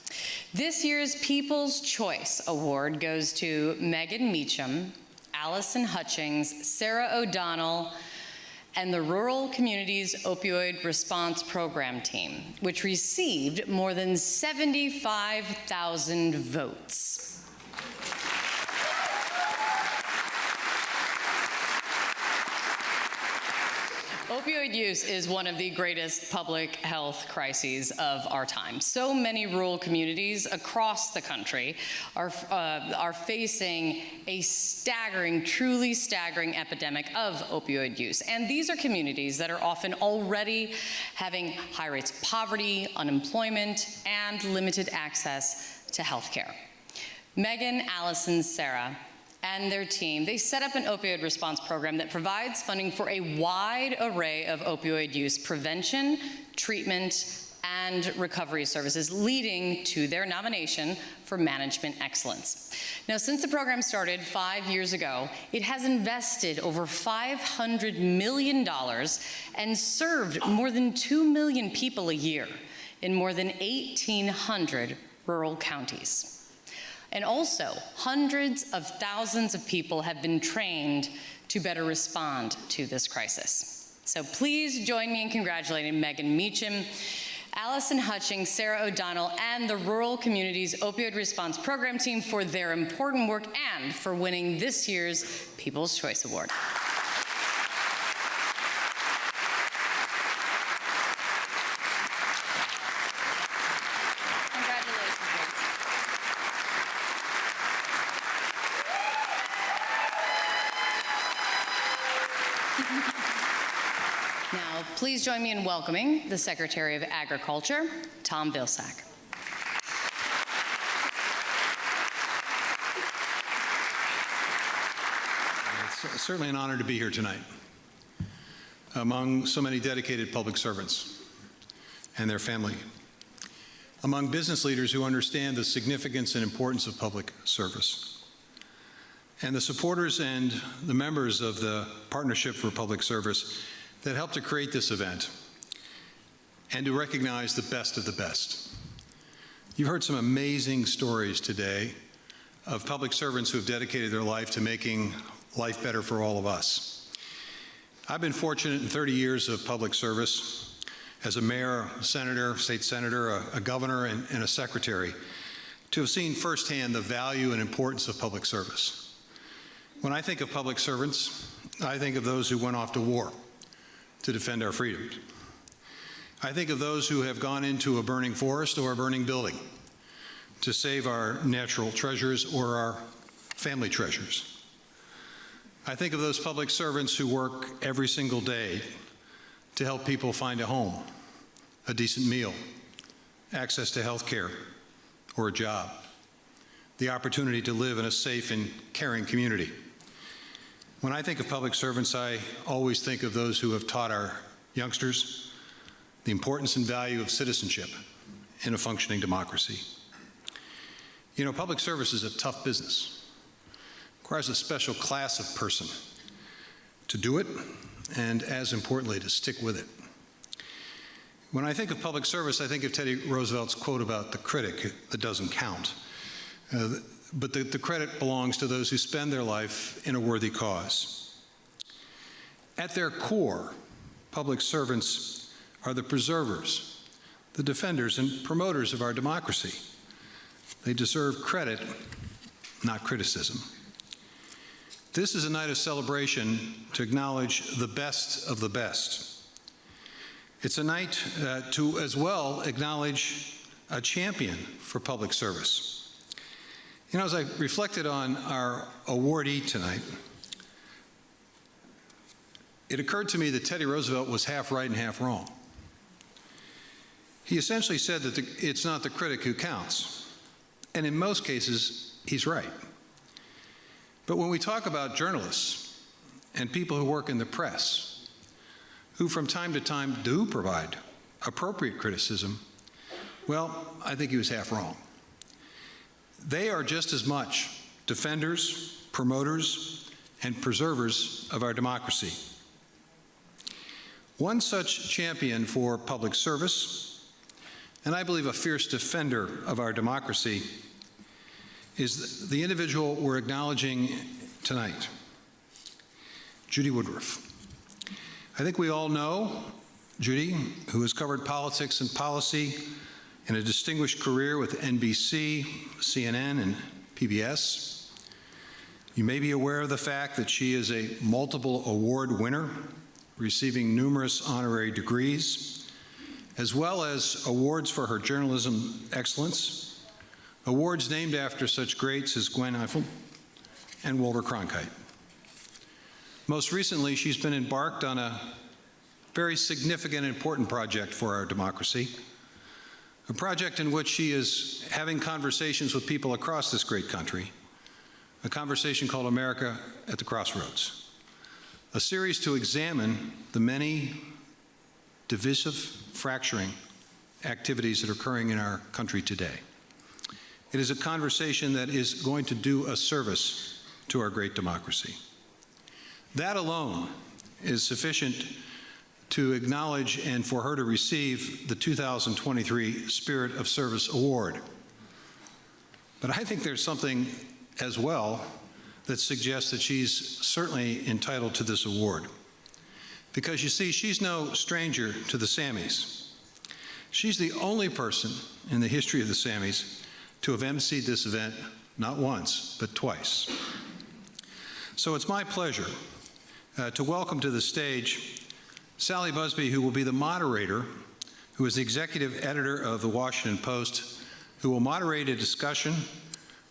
This year's People's Choice Award goes to Megan Meacham, Allison Hutchings, Sarah O'Donnell, and the Rural Communities Opioid Response Program Team, which received more than 75,000 votes. Opioid use is one of the greatest public health crises of our time. So many rural communities across the country are facing a staggering, truly staggering epidemic of opioid use. And these are communities that are often already having high rates of poverty, unemployment, and limited access to health care. Megan, Allison, Sarah, and their team, they set up an opioid response program that provides funding for a wide array of opioid use prevention, treatment, and recovery services, leading to their nomination for Management Excellence. Now, since the program started 5 years ago, it has invested over $500 million and served more than 2 million people a year in more than 1,800 rural counties. And also, hundreds of thousands of people have been trained to better respond to this crisis. So please join me in congratulating Megan Meacham, Allison Hutchings, Sarah O'Donnell, and the Rural Communities Opioid Response Program Team for their important work and for winning this year's People's Choice Award. Please join me in welcoming the Secretary of Agriculture, Tom Vilsack. It's certainly an honor to be here tonight among so many dedicated public servants and their family, among business leaders who understand the significance and importance of public service, and the supporters and the members of the Partnership for Public Service that helped to create this event, and to recognize the best of the best. You've heard some amazing stories today of public servants who have dedicated their life to making life better for all of us. I've been fortunate in 30 years of public service as a mayor, a senator, state senator, a governor, and a secretary, to have seen firsthand the value and importance of public service. When I think of public servants, I think of those who went off to war to defend our freedoms. I think of those who have gone into a burning forest or a burning building to save our natural treasures or our family treasures. I think of those public servants who work every single day to help people find a home, a decent meal, access to health care or a job, the opportunity to live in a safe and caring community. When I think of public servants, I always think of those who have taught our youngsters the importance and value of citizenship in a functioning democracy. You know, public service is a tough business. It requires a special class of person to do it, and as importantly, to stick with it. When I think of public service, I think of Teddy Roosevelt's quote about the critic that doesn't count. But the credit belongs to those who spend their life in a worthy cause. At their core, public servants are the preservers, the defenders and promoters of our democracy. They deserve credit, not criticism. This is a night of celebration to acknowledge the best of the best. It's a night to as well acknowledge a champion for public service. You know, as I reflected on our awardee tonight, it occurred to me that Teddy Roosevelt was half right and half wrong. He essentially said that it's not the critic who counts, and in most cases, he's right. But when we talk about journalists and people who work in the press, who from time to time do provide appropriate criticism, well, I think he was half wrong. They are just as much defenders, promoters, and preservers of our democracy. One such champion for public service, and I believe a fierce defender of our democracy, is the individual we're acknowledging tonight, Judy Woodruff. I think we all know Judy, who has covered politics and policy in a distinguished career with NBC, CNN, and PBS. You may be aware of the fact that she is a multiple award winner, receiving numerous honorary degrees, as well as awards for her journalism excellence, awards named after such greats as Gwen Ifill and Walter Cronkite. Most recently, she's been embarked on a very significant and important project for our democracy, a project in which she is having conversations with people across this great country, a conversation called America at the Crossroads, a series to examine the many divisive, fracturing activities that are occurring in our country today. It is a conversation that is going to do a service to our great democracy. That alone is sufficient to acknowledge and for her to receive the 2023 Spirit of Service Award. But I think there's something as well that suggests that she's certainly entitled to this award. Because you see, she's no stranger to the Sammys. She's the only person in the history of the Sammys to have emceed this event not once, but twice. So it's my pleasure to welcome to the stage Sally Busby, who will be the moderator, who is the executive editor of the Washington Post, who will moderate a discussion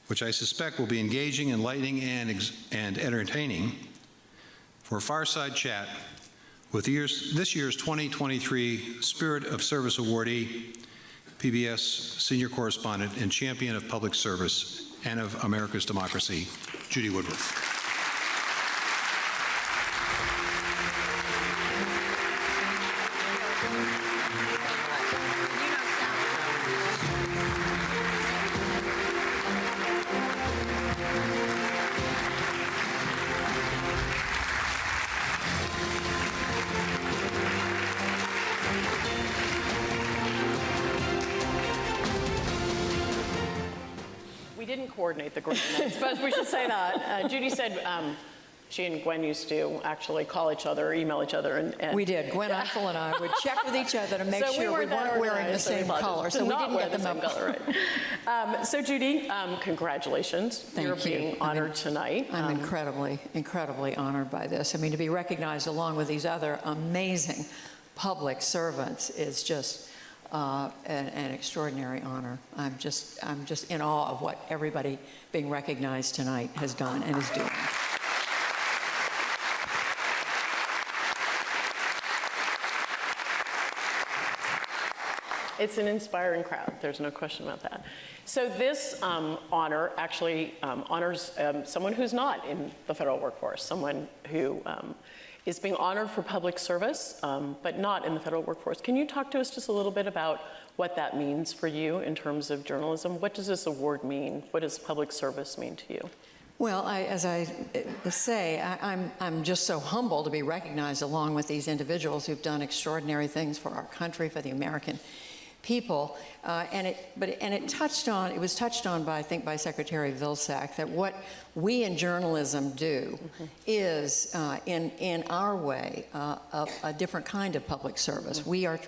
which I suspect will be engaging, enlightening, and entertaining for a fireside chat with this year's 2023 Spirit of Service awardee, PBS senior correspondent and champion of public service and of America's democracy, Judy Woodruff. Coordinate the grant. I suppose we should say that. Judy said she and Gwen used to actually call each other, or email each other. And we did. Gwen Ifill and I would check with each other to make sure we weren't wearing the same color, so we didn't get them up. Right. So Judy, congratulations. Thank You're you. being honored tonight. I'm incredibly honored by this. I mean, to be recognized along with these other amazing public servants is just an extraordinary honor. I'm just in awe of what everybody being recognized tonight has done and is doing. It's an inspiring crowd. There's no question about that. So this honor actually honors someone who's not in the federal workforce, someone who is being honored for public service, but not in the federal workforce. Can you talk to us just a little bit about what that means for you in terms of journalism? What does this award mean? What does public service mean to you? Well, as I say, I'm just so humbled to be recognized along with these individuals who've done extraordinary things for our country, for the American people. It was touched on by, I think, by Secretary Vilsack, that what we in journalism do is, in our way, a different kind of public service. We are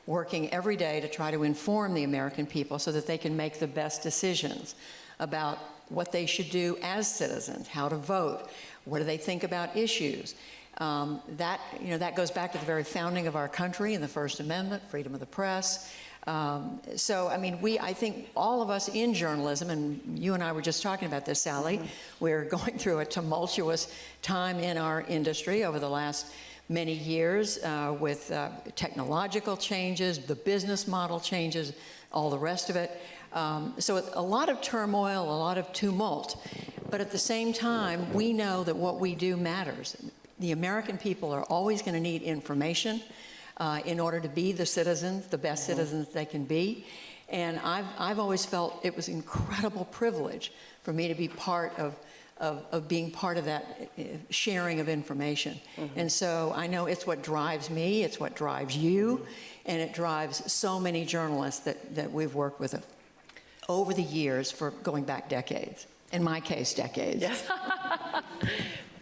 working every day to try to inform the American people so that they can make the best decisions about what they should do as citizens, how to vote, what do they think about issues. That goes back to the very founding of our country and the First Amendment, freedom of the press. I think all of us in journalism, and you and I were just talking about this, Sally, we're going through a tumultuous time in our industry over the last many years with technological changes, the business model changes, all the rest of it. So a lot of turmoil, a lot of tumult, but at the same time, we know that what we do matters. The American people are always going to need information in order to be the citizens, the best citizens they can be. And I've always felt it was an incredible privilege for me to be part of being part of that sharing of information. And so I know it's what drives me, it's what drives you, and it drives so many journalists that we've worked with over the years, for going back decades. In my case, decades. Yes.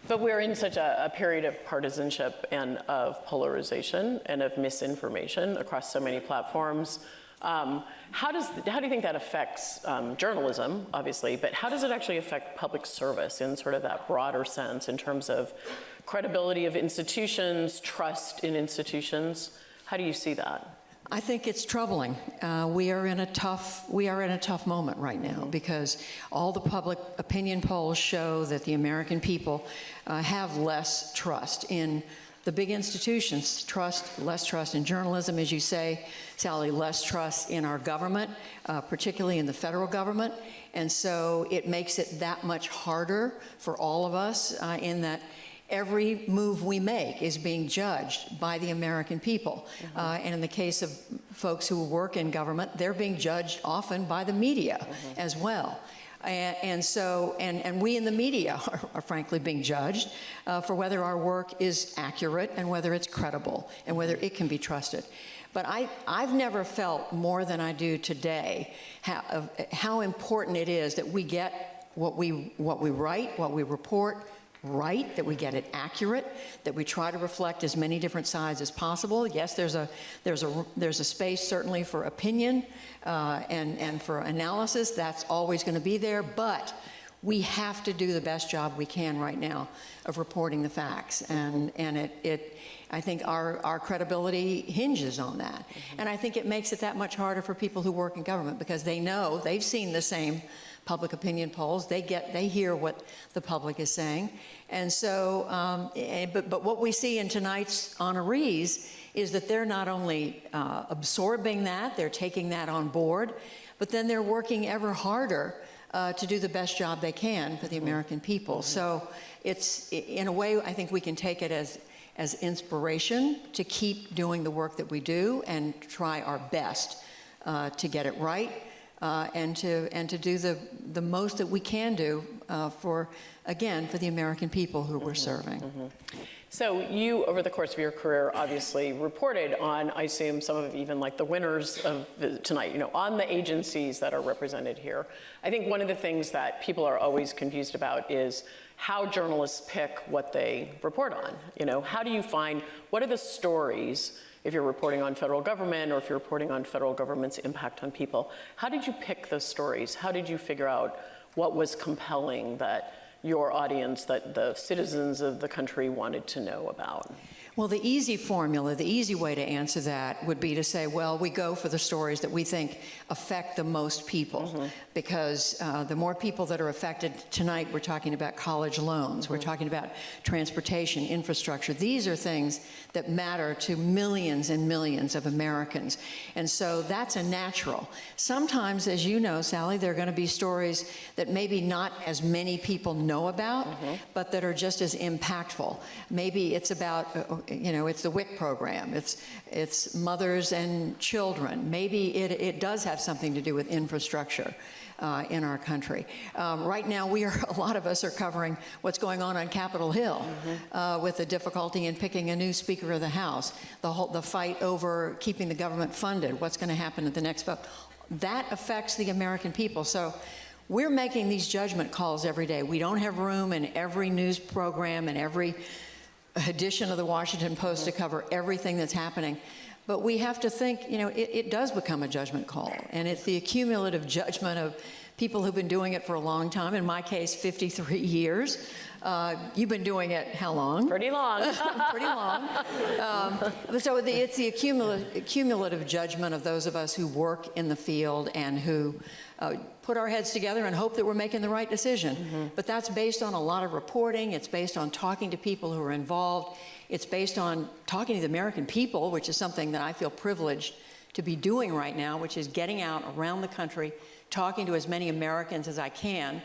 But we're in such a period of partisanship and of polarization and of misinformation across so many platforms. How do you think that affects journalism, obviously, but how does it actually affect public service in sort of that broader sense in terms of credibility of institutions, trust in institutions? How do you see that? I think it's troubling. We are in a tough moment right now because all the public opinion polls show that the American people have less trust in the big institutions, less trust in journalism, as you say, Sally, less trust in our government, particularly in the federal government. And so it makes it that much harder for all of us in that every move we make is being judged by the American people. And in the case of folks who work in government, they're being judged often by the media as well. And we in the media are frankly being judged for whether our work is accurate and whether it's credible and whether it can be trusted. But I've never felt more than I do today how important it is that we get what we write, what we report, right, that we get it accurate, that we try to reflect as many different sides as possible. Yes, there's a space certainly for opinion and for analysis. That's always going to be there, but we have to do the best job we can right now of reporting the facts, and I think our credibility hinges on that. And I think it makes it that much harder for people who work in government because they know, they've seen the same public opinion polls, they hear what the public is saying. And so, but what we see in tonight's honorees is that they're not only absorbing that, they're taking that on board, but then they're working ever harder to do the best job they can for the American people. So it's, in a way, I think we can take it as inspiration to keep doing the work that we do and try our best to get it right. And to do the most that we can do for the American people who we're serving. So you, over the course of your career, obviously reported on, I assume, some of even like the winners of tonight, on the agencies that are represented here. I think one of the things that people are always confused about is how journalists pick what they report on. How do you find, what are the stories, if you're reporting on federal government or if you're reporting on federal government's impact on people, how did you pick those stories? How did you figure out what was compelling that your audience, that the citizens of the country wanted to know about? Well, the easy formula, the easy way to answer that would be to say, well, we go for the stories that we think affect the most people, because the more people that are affected, tonight we're talking about college loans, we're talking about transportation, infrastructure. These are things that matter to millions and millions of Americans. And so that's a natural. Sometimes, as you know, Sally, there are going to be stories that maybe not as many people know about, but that are just as impactful. Maybe it's about it's the WIC program. It's mothers and children. Maybe it does have something to do with infrastructure in our country. Right now, a lot of us are covering what's going on Capitol Hill with the difficulty in picking a new Speaker of the House, the fight over keeping the government funded, what's going to happen at the next vote. That affects the American people. So we're making these judgment calls every day. We don't have room in every news program and every edition of the Washington Post to cover everything that's happening. But we have to think, it does become a judgment call. And it's the accumulative judgment of people who've been doing it for a long time. In my case, 53 years. You've been doing it how long? Pretty long. Pretty long. So it's the accumulative judgment of those of us who work in the field and who put our heads together and hope that we're making the right decision. But that's based on a lot of reporting. It's based on talking to people who are involved. It's based on talking to the American people, which is something that I feel privileged to be doing right now, which is getting out around the country, talking to as many Americans as I can.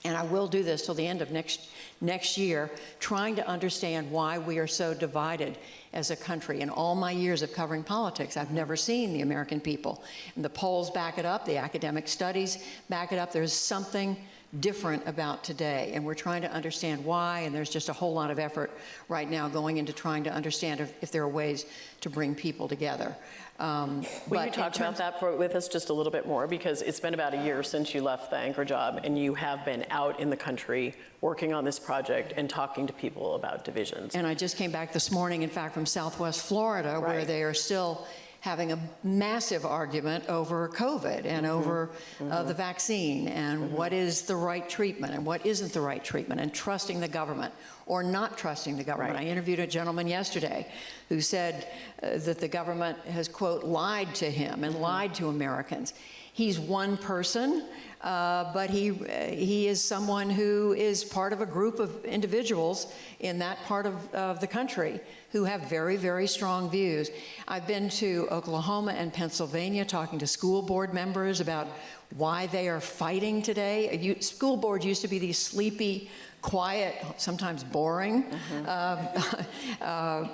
And I will do this till the end of next year, trying to understand why we are so divided as a country. In all my years of covering politics, I've never seen the American people. And the polls back it up, the academic studies back it up. There's something different about today, and we're trying to understand why, and there's just a whole lot of effort right now going into trying to understand if there are ways to bring people together. Will you talk about that with us just a little bit more? Because it's been about a year since you left the anchor job, and you have been out in the country working on this project and talking to people about divisions. And I just came back this morning, in fact, from Southwest Florida, where they are still having a massive argument over COVID and over the vaccine and what is the right treatment and what isn't the right treatment, and trusting the government or not trusting the government. I interviewed a gentleman yesterday who said that the government has, quote, lied to him and lied to Americans. He's one person, but he is someone who is part of a group of individuals in that part of the country who have very, very strong views. I've been to Oklahoma and Pennsylvania talking to school board members about why they are fighting today. School boards used to be these sleepy, quiet, sometimes boring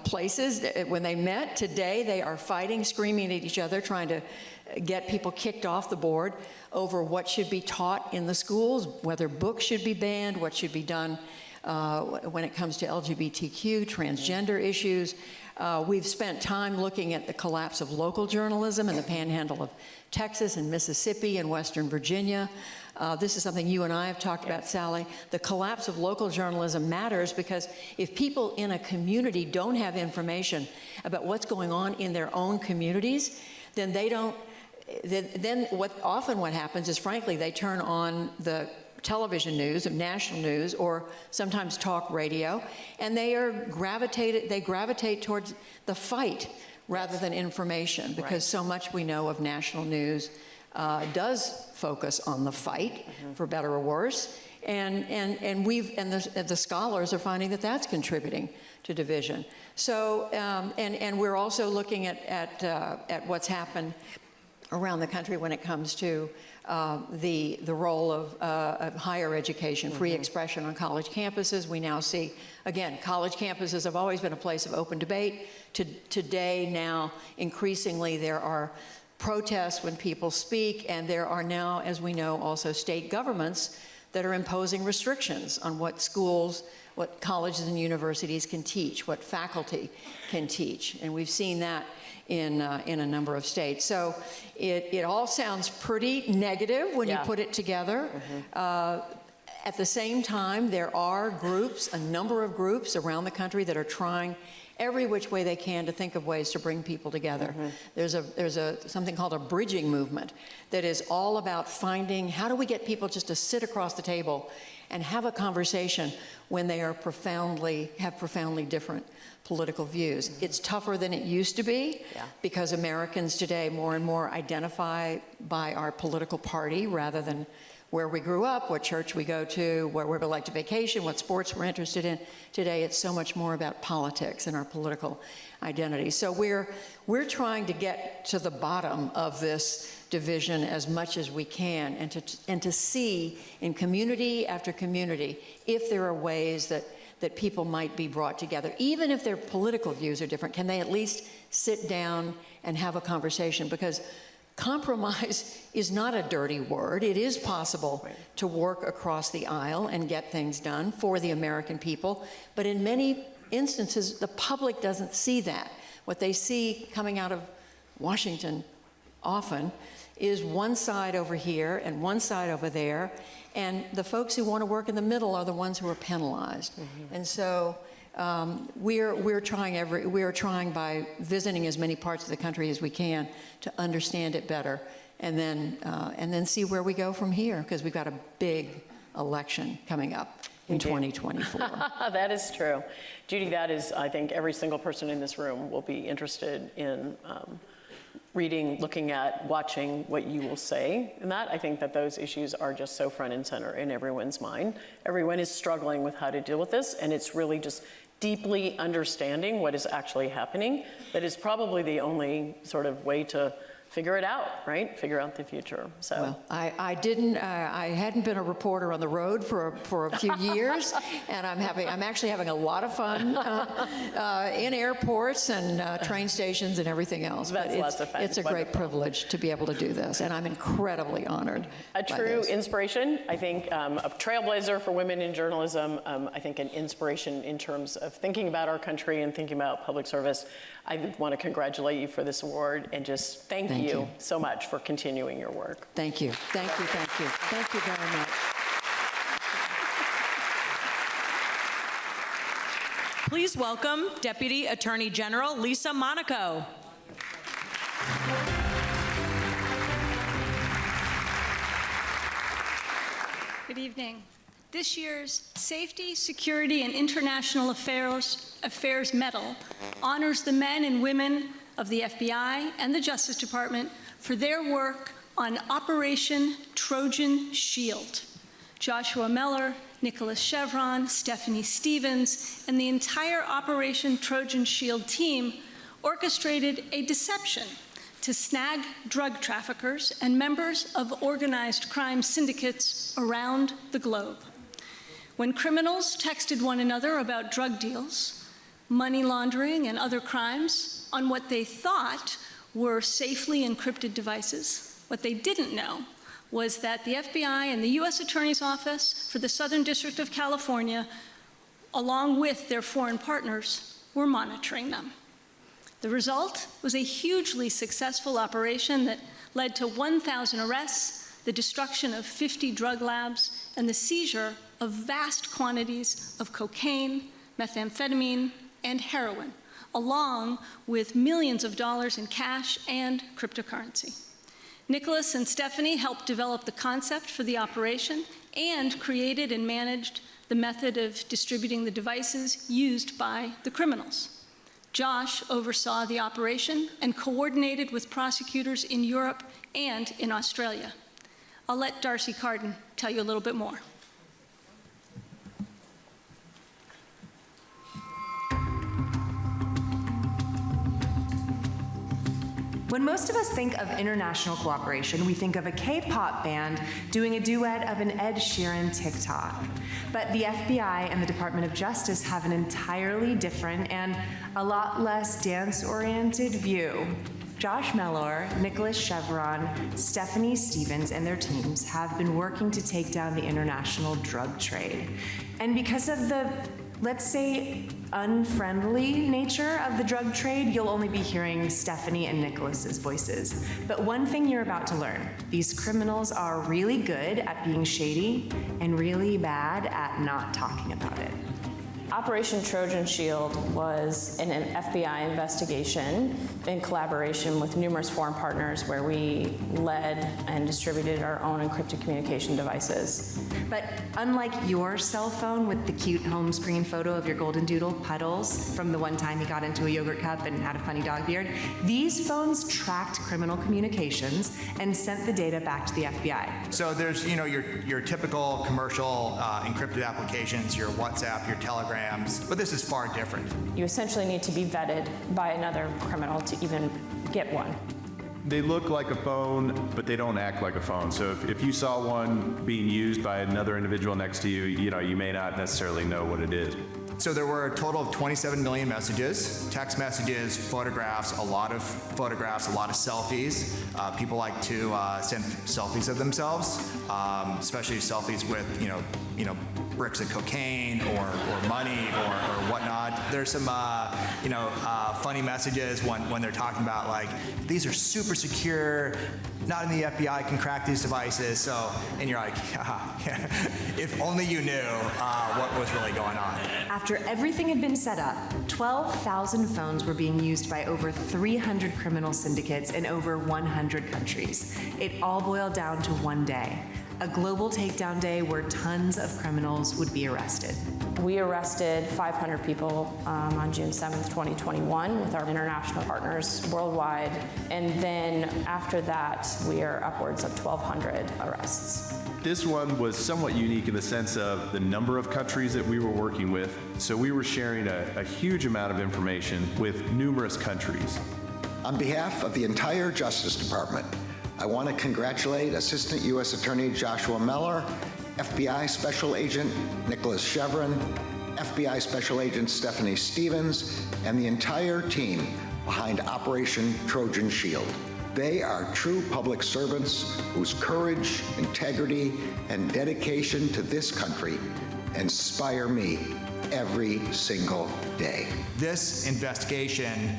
places when they met. Today they are fighting, screaming at each other, trying to get people kicked off the board over what should be taught in the schools, whether books should be banned, what should be done when it comes to LGBTQ, transgender issues. We've spent time looking at the collapse of local journalism in the panhandle of Texas and Mississippi and Western Virginia. This is something you and I have talked about, Sally. The collapse of local journalism matters because if people in a community don't have information about what's going on in their own communities, then they don't. Then what happens is, frankly, they turn on the television news, of national news, or sometimes talk radio, and they gravitate towards the fight rather than information, because so much we know of national news does focus on the fight, for better or worse, and the scholars are finding that that's contributing to division. So and we're also looking at what's happened around the country when it comes to the role of higher education, free expression on college campuses. We now see, again, college campuses have always been a place of open debate. Today, now, increasingly, there are protests when people speak, and there are now, as we know, also state governments that are imposing restrictions on what schools, what colleges and universities can teach, what faculty can teach. And we've seen that in a number of states. So it all sounds pretty negative when you put it together. At the same time, there are groups, a number of groups around the country that are trying every which way they can to think of ways to bring people together. There's something called a bridging movement that is all about finding how do we get people just to sit across the table and have a conversation when they are have profoundly different political views. It's tougher than it used to be because Americans today more and more identify by our political party rather than where we grew up, what church we go to, where we like to vacation, what sports we're interested in. Today, it's so much more about politics and our political identity. So we're trying to get to the bottom of this division as much as we can, and to see in community after community if there are ways that that people might be brought together. Even if their political views are different, can they at least sit down and have a conversation? Because compromise is not a dirty word. It is possible to work across the aisle and get things done for the American people. But in many instances, the public doesn't see that. What they see coming out of Washington often is one side over here and one side over there, and the folks who want to work in the middle are the ones who are penalized. And so we're trying by visiting as many parts of the country as we can to understand it better, and then see where we go from here, because we've got a big election coming up in 2024. That is true. Judy, that is, I think every single person in this room will be interested in reading, looking at, watching what you will say. And that, I think that those issues are just so front and center in everyone's mind. Everyone is struggling with how to deal with this, and it's really just deeply understanding what is actually happening that is probably the only sort of way to figure it out, right? Figure out the future. So well, I hadn't been a reporter on the road for a few years, and I'm actually having a lot of fun in airports and train stations and everything else. That's lots of fun. It's a great privilege to be able to do this, and I'm incredibly honored. A true inspiration, I think, a trailblazer for women in journalism. I think an inspiration in terms of thinking about our country and thinking about public service. I want to congratulate you for this award and just thank you so much for continuing your work. Thank you. Thank you. Thank you. Thank you very much. Please welcome Deputy Attorney General Lisa Monaco. Good evening. This year's Safety, Security, and International Affairs Medal honors the men and women of the FBI and the Justice Department for their work on Operation Trojan Shield. Joshua Meller, Nicholas Chevron, Stephanie Stevens, and the entire Operation Trojan Shield team orchestrated a deception to snag drug traffickers and members of organized crime syndicates around the globe. When criminals texted one another about drug deals, money laundering, and other crimes on what they thought were safely encrypted devices, what they didn't know was that the FBI and the U.S. Attorney's Office for the Southern District of California, along with their foreign partners, were monitoring them. The result was a hugely successful operation that led to 1,000 arrests, the destruction of 50 drug labs, and the seizure of vast quantities of cocaine, methamphetamine, and heroin, along with millions of dollars in cash and cryptocurrency. Nicholas and Stephanie helped develop the concept for the operation and created and managed the method of distributing the devices used by the criminals. Josh oversaw the operation and coordinated with prosecutors in Europe and in Australia. I'll let Darcy Carden tell you a little bit more. When most of us think of international cooperation, we think of a K-pop band doing a duet of an Ed Sheeran TikTok. But the FBI and the Department of Justice have an entirely different and a lot less dance-oriented view. Josh Mellor, Nicholas Chevron, Stephanie Stevens, and their teams have been working to take down the international drug trade. And because of the, let's say, unfriendly nature of the drug trade, you'll only be hearing Stephanie and Nicholas's voices. But one thing you're about to learn, these criminals are really good at being shady and really bad at not talking about it. Operation Trojan Shield was an FBI investigation in collaboration with numerous foreign partners where we led and distributed our own encrypted communication devices. But unlike your cell phone with the cute home screen photo of your golden doodle Puddles from the one time he got into a yogurt cup and had a funny dog beard, these phones tracked criminal communications and sent the data back to the FBI. So there's, your typical commercial encrypted applications, your WhatsApp, your Telegram, but this is far different. You essentially need to be vetted by another criminal to even get one. They look like a phone, but they don't act like a phone. So if you saw one being used by another individual next to you, you may not necessarily know what it is. So there were a total of 27 million messages, text messages, photographs, a lot of selfies. People like to send selfies of themselves, especially selfies with, bricks of cocaine or money or whatnot. There's some, funny messages when they're talking about like, these are super secure, not in the FBI can crack these devices. So, and you're like, if only you knew what was really going on. After everything had been set up, 12,000 phones were being used by over 300 criminal syndicates in over 100 countries. It all boiled down to one day, a global takedown day where tons of criminals would be arrested. We arrested 500 people on June 7th, 2021 with our international partners worldwide. And then after that, we are upwards of 1,200 arrests. This one was somewhat unique in the sense of the number of countries that we were working with. So we were sharing a huge amount of information with numerous countries. On behalf of the entire Justice Department, I want to congratulate Assistant U.S. Attorney Joshua Meller, FBI Special Agent Nicholas Chevron, FBI Special Agent Stephanie Stevens, and the entire team behind Operation Trojan Shield. They are true public servants whose courage, integrity, and dedication to this country inspire me every single day. This investigation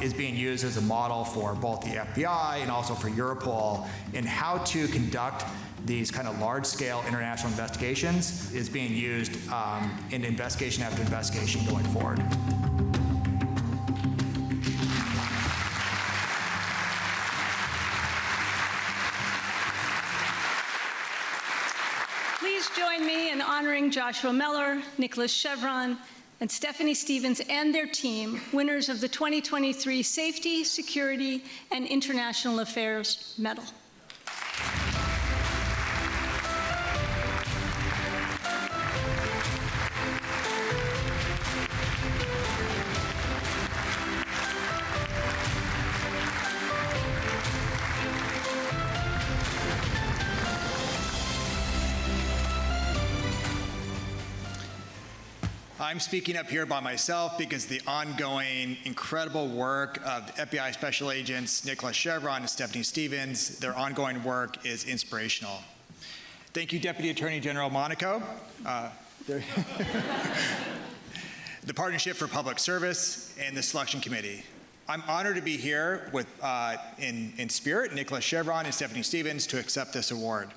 is being used as a model for both the FBI and also for Europol in how to conduct these kind of large-scale international investigations is being used in investigation after investigation going forward. Please join me in honoring Joshua Meller, Nicholas Chevron, and Stephanie Stevens and their team, winners of the 2023 Safety, Security, and International Affairs Medal. I'm speaking up here by myself because the ongoing incredible work of the FBI Special Agents Nicholas Chevron and Stephanie Stevens, their ongoing work is inspirational. Thank you, Deputy Attorney General Monaco. The Partnership for Public Service and the Selection Committee. I'm honored to be here with, in spirit, Nicholas Chevron and Stephanie Stevens to accept this award.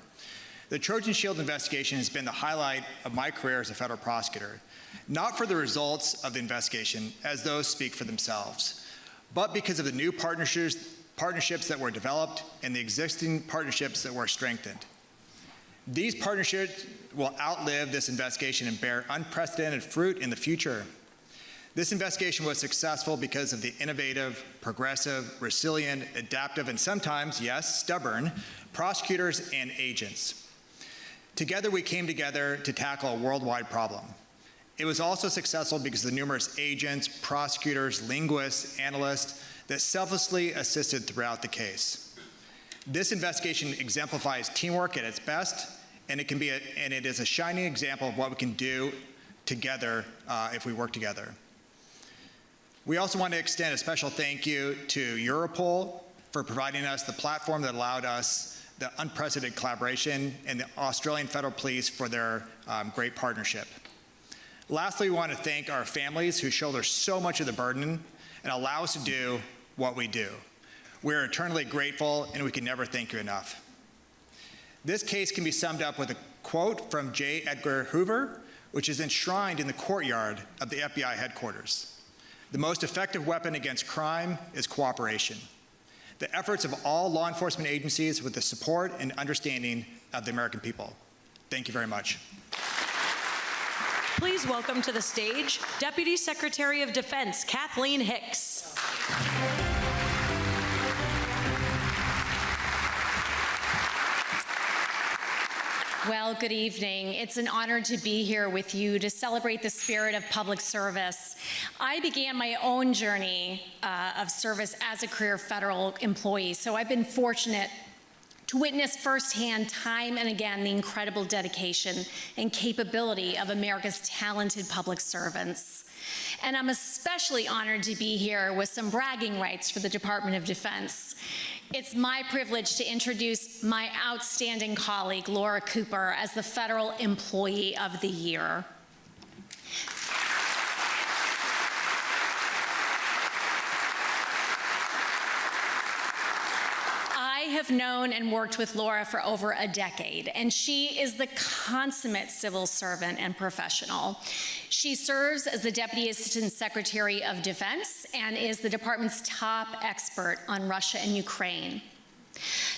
The Trojan Shield investigation has been the highlight of my career as a federal prosecutor. Not for the results of the investigation, as those speak for themselves, but because of the new partnerships that were developed and the existing partnerships that were strengthened. These partnerships will outlive this investigation and bear unprecedented fruit in the future. This investigation was successful because of the innovative, progressive, resilient, adaptive, and sometimes, yes, stubborn prosecutors and agents. Together, we came together to tackle a worldwide problem. It was also successful because of the numerous agents, prosecutors, linguists, analysts that selflessly assisted throughout the case. This investigation exemplifies teamwork at its best, and it is a shining example of what we can do together if we work together. We also want to extend a special thank you to Europol for providing us the platform that allowed us the unprecedented collaboration, and the Australian Federal Police for their great partnership. Lastly, we want to thank our families who shoulder so much of the burden and allow us to do what we do. We're eternally grateful, and we can never thank you enough. This case can be summed up with a quote from J. Edgar Hoover, which is enshrined in the courtyard of the FBI headquarters. The most effective weapon against crime is cooperation. The efforts of all law enforcement agencies with the support and understanding of the American people. Thank you very much. Please welcome to the stage Deputy Secretary of Defense Kathleen Hicks. Well, good evening. It's an honor to be here with you to celebrate the spirit of public service. I began my own journey of service as a career federal employee, so I've been fortunate to witness firsthand time and again the incredible dedication and capability of America's talented public servants. And I'm especially honored to be here with some bragging rights for the Department of Defense. It's my privilege to introduce my outstanding colleague, Laura Cooper, as the Federal Employee of the Year. I have known and worked with Laura for over a decade, and she is the consummate civil servant and professional. She serves as the Deputy Assistant Secretary of Defense and is the department's top expert on Russia and Ukraine.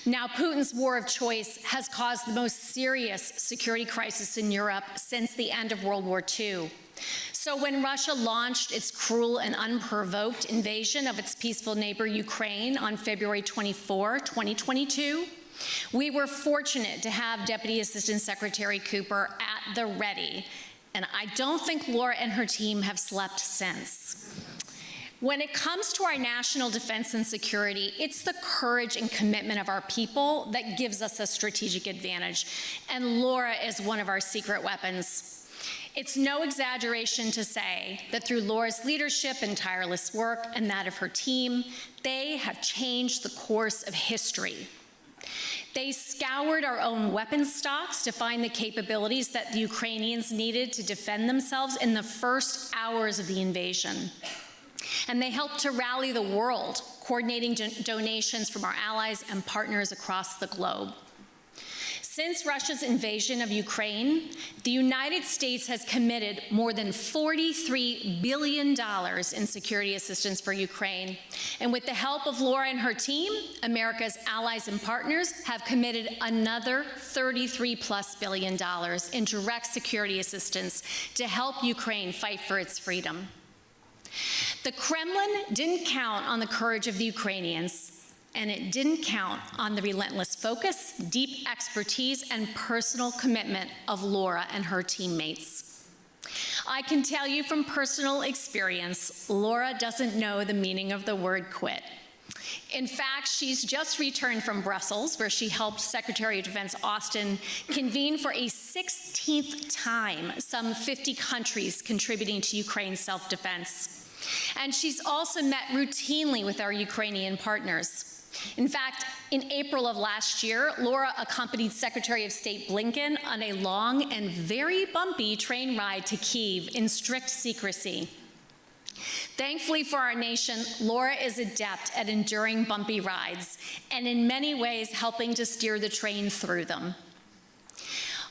Now, Putin's war of choice has caused the most serious security crisis in Europe since the end of World War II. So when Russia launched its cruel and unprovoked invasion of its peaceful neighbor Ukraine on February 24, 2022, we were fortunate to have Deputy Assistant Secretary Cooper at the ready, and I don't think Laura and her team have slept since. When it comes to our national defense and security, it's the courage and commitment of our people that gives us a strategic advantage, and Laura is one of our secret weapons. It's no exaggeration to say that through Laura's leadership and tireless work and that of her team, they have changed the course of history. They scoured our own weapons stocks to find the capabilities that the Ukrainians needed to defend themselves in the first hours of the invasion. And they helped to rally the world, coordinating donations from our allies and partners across the globe. Since Russia's invasion of Ukraine, the United States has committed more than $43 billion in security assistance for Ukraine. And with the help of Laura and her team, America's allies and partners have committed another $33+ billion in direct security assistance to help Ukraine fight for its freedom. The Kremlin didn't count on the courage of the Ukrainians, and it didn't count on the relentless focus, deep expertise, and personal commitment of Laura and her teammates. I can tell you from personal experience, Laura doesn't know the meaning of the word quit. In fact, she's just returned from Brussels, where she helped Secretary of Defense Austin convene for a 16th time some 50 countries contributing to Ukraine's self-defense. And she's also met routinely with our Ukrainian partners. In fact, in April of last year, Laura accompanied Secretary of State Blinken on a long and very bumpy train ride to Kyiv in strict secrecy. Thankfully for our nation, Laura is adept at enduring bumpy rides and in many ways helping to steer the train through them.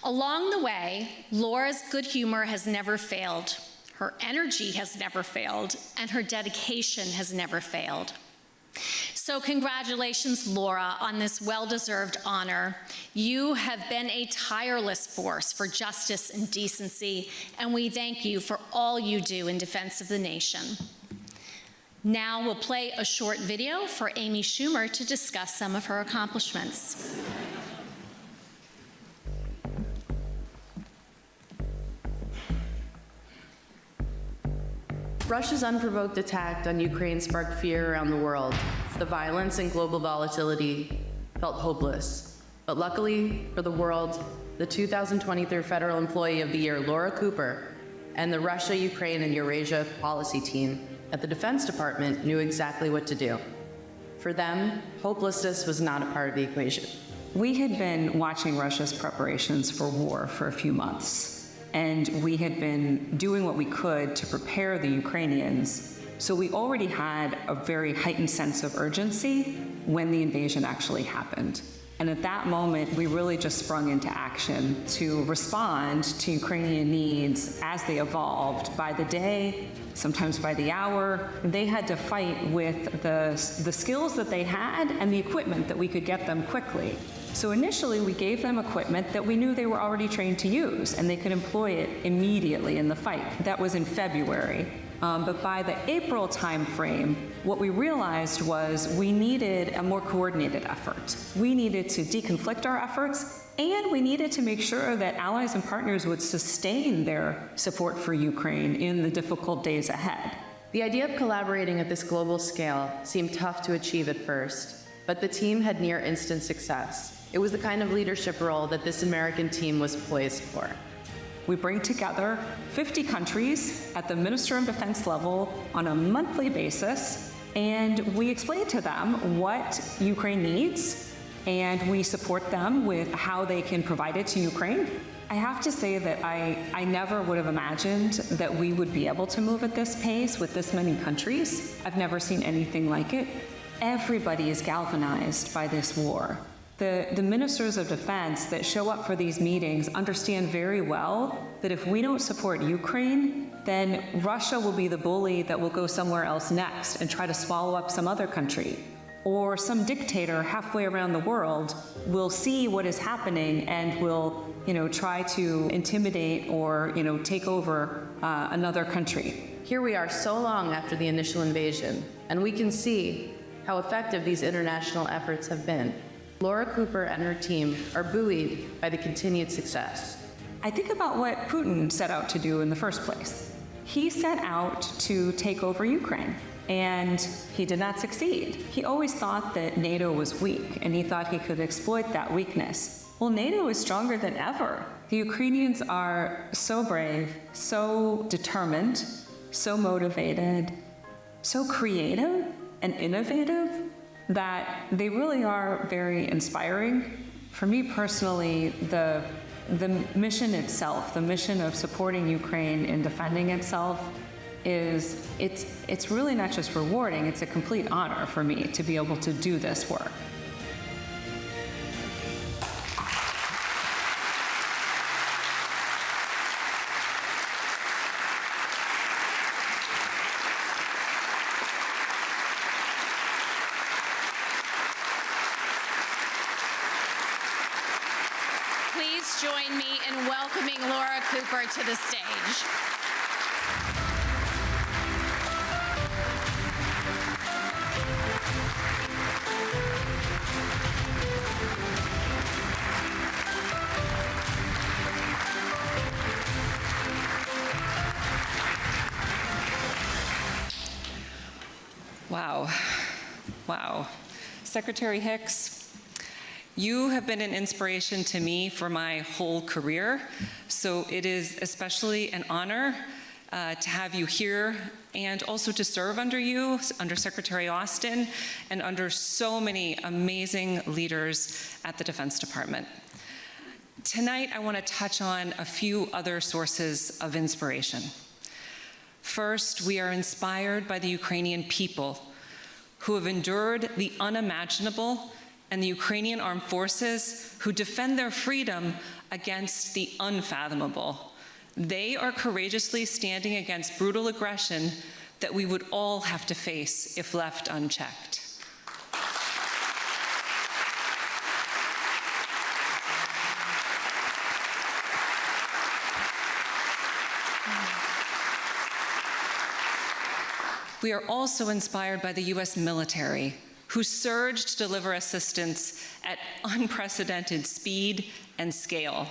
Along the way, Laura's good humor has never failed, her energy has never failed, and her dedication has never failed. So congratulations, Laura, on this well-deserved honor. You have been a tireless force for justice and decency, and we thank you for all you do in defense of the nation. Now we'll play a short video for Amy Schumer to discuss some of her accomplishments. Russia's unprovoked attack on Ukraine sparked fear around the world. The violence and global volatility felt hopeless. But luckily for the world, the 2023 Federal Employee of the Year, Laura Cooper, and the Russia, Ukraine, and Eurasia policy team at the Defense Department knew exactly what to do. For them, hopelessness was not a part of the equation. We had been watching Russia's preparations for war for a few months. And we had been doing what we could to prepare the Ukrainians. So we already had a very heightened sense of urgency when the invasion actually happened. And at that moment, we really just sprung into action to respond to Ukrainian needs as they evolved. By the day, sometimes by the hour, they had to fight with the skills that they had and the equipment that we could get them quickly. So initially, we gave them equipment that we knew they were already trained to use, and they could employ it immediately in the fight. That was in February. But by the April timeframe, what we realized was we needed a more coordinated effort. We needed to deconflict our efforts, and we needed to make sure that allies and partners would sustain their support for Ukraine in the difficult days ahead. The idea of collaborating at this global scale seemed tough to achieve at first, but the team had near instant success. It was the kind of leadership role that this American team was poised for. We bring together 50 countries at the Minister of Defense level on a monthly basis, and we explain to them what Ukraine needs, and we support them with how they can provide it to Ukraine. I have to say that I never would have imagined that we would be able to move at this pace with this many countries. I've never seen anything like it. Everybody is galvanized by this war. The ministers of defense that show up for these meetings understand very well that if we don't support Ukraine, then Russia will be the bully that will go somewhere else next and try to swallow up some other country. Or some dictator halfway around the world will see what is happening and will, try to intimidate or, take over another country. Here we are so long after the initial invasion, and we can see how effective these international efforts have been. Laura Cooper and her team are buoyed by the continued success. I think about what Putin set out to do in the first place. He set out to take over Ukraine, and he did not succeed. He always thought that NATO was weak, and he thought he could exploit that weakness. Well, NATO is stronger than ever. The Ukrainians are so brave, so determined, so motivated, so creative and innovative that they really are very inspiring. For me personally, the mission itself, the mission of supporting Ukraine in defending itself, it's really not just rewarding, it's a complete honor for me to be able to do this work. Please join me in welcoming Laura Cooper to the stage. Wow. Secretary Hicks, you have been an inspiration to me for my whole career, so it is especially an honor to have you here and also to serve under you, under Secretary Austin, and under so many amazing leaders at the Defense Department. Tonight, I want to touch on a few other sources of inspiration. First, we are inspired by the Ukrainian people who have endured the unimaginable and the Ukrainian armed forces who defend their freedom against the unfathomable. They are courageously standing against brutal aggression that we would all have to face if left unchecked. We are also inspired by the U.S. military, who surged to deliver assistance at unprecedented speed and scale.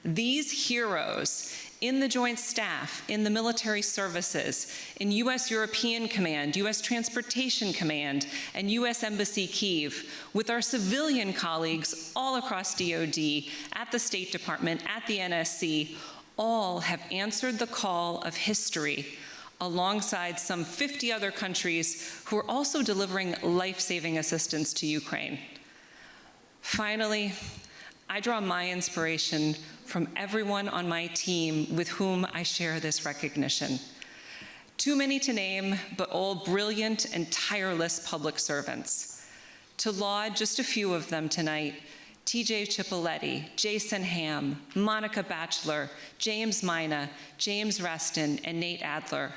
These heroes in the Joint Staff, in the military services, in U.S. European Command, U.S. Transportation Command, and U.S. Embassy Kyiv, with our civilian colleagues all across DoD, at the State Department, at the NSC, all have answered the call of history alongside some 50 other countries who are also delivering life-saving assistance to Ukraine. Finally, I draw my inspiration from everyone on my team with whom I share this recognition. Too many to name, but all brilliant and tireless public servants. To laud just a few of them tonight: TJ Cipoletti, Jason Ham, Monica Batchelor, James Mina, James Reston, and Nate Adler.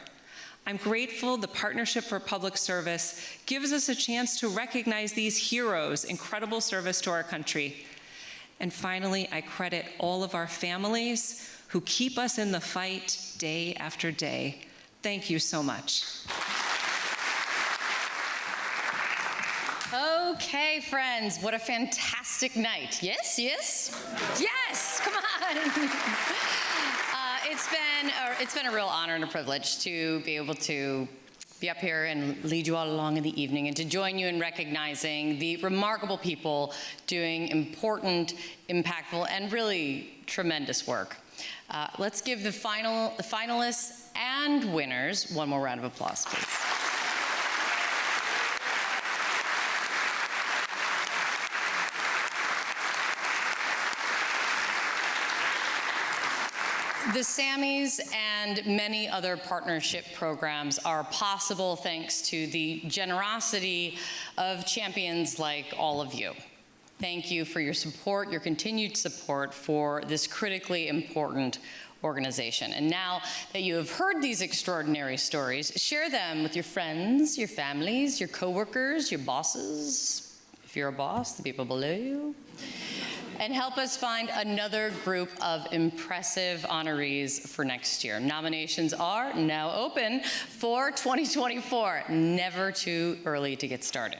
I'm grateful the Partnership for Public Service gives us a chance to recognize these heroes' incredible service to our country. And finally, I credit all of our families who keep us in the fight day after day. Thank you so much. Okay, friends, what a fantastic night. Yes, come on. It's been a real honor and a privilege to be able to be up here and lead you all along in the evening and to join you in recognizing the remarkable people doing important, impactful, and really tremendous work. Let's give the finalists and winners one more round of applause, please. The SAMMYs and many other partnership programs are possible thanks to the generosity of champions like all of you. Thank you for your support, your continued support for this critically important organization. And now that you have heard these extraordinary stories, share them with your friends, your families, your coworkers, your bosses, if you're a boss, the people below you. And help us find another group of impressive honorees for next year. Nominations are now open for 2024. Never too early to get started.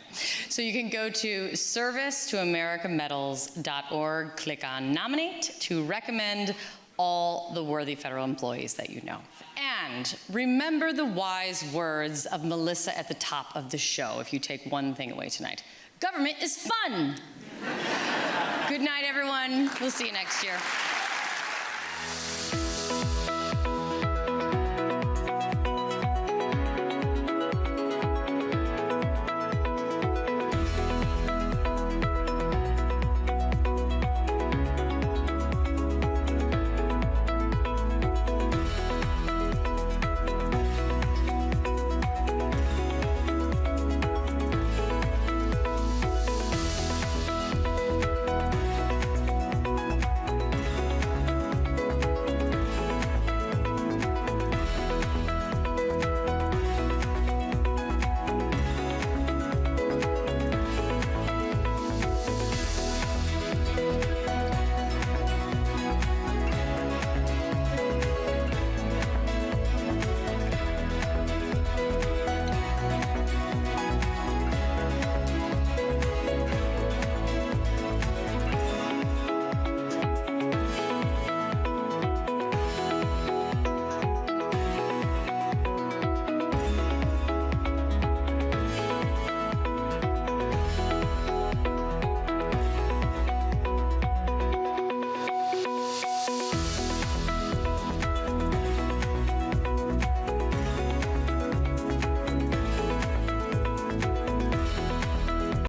So you can go to servicetoamericamedals.org, click on nominate to recommend all the worthy federal employees that you know. And remember the wise words of Melissa at the top of the show, if you take one thing away tonight. Government is fun. Good night, everyone. We'll see you next year.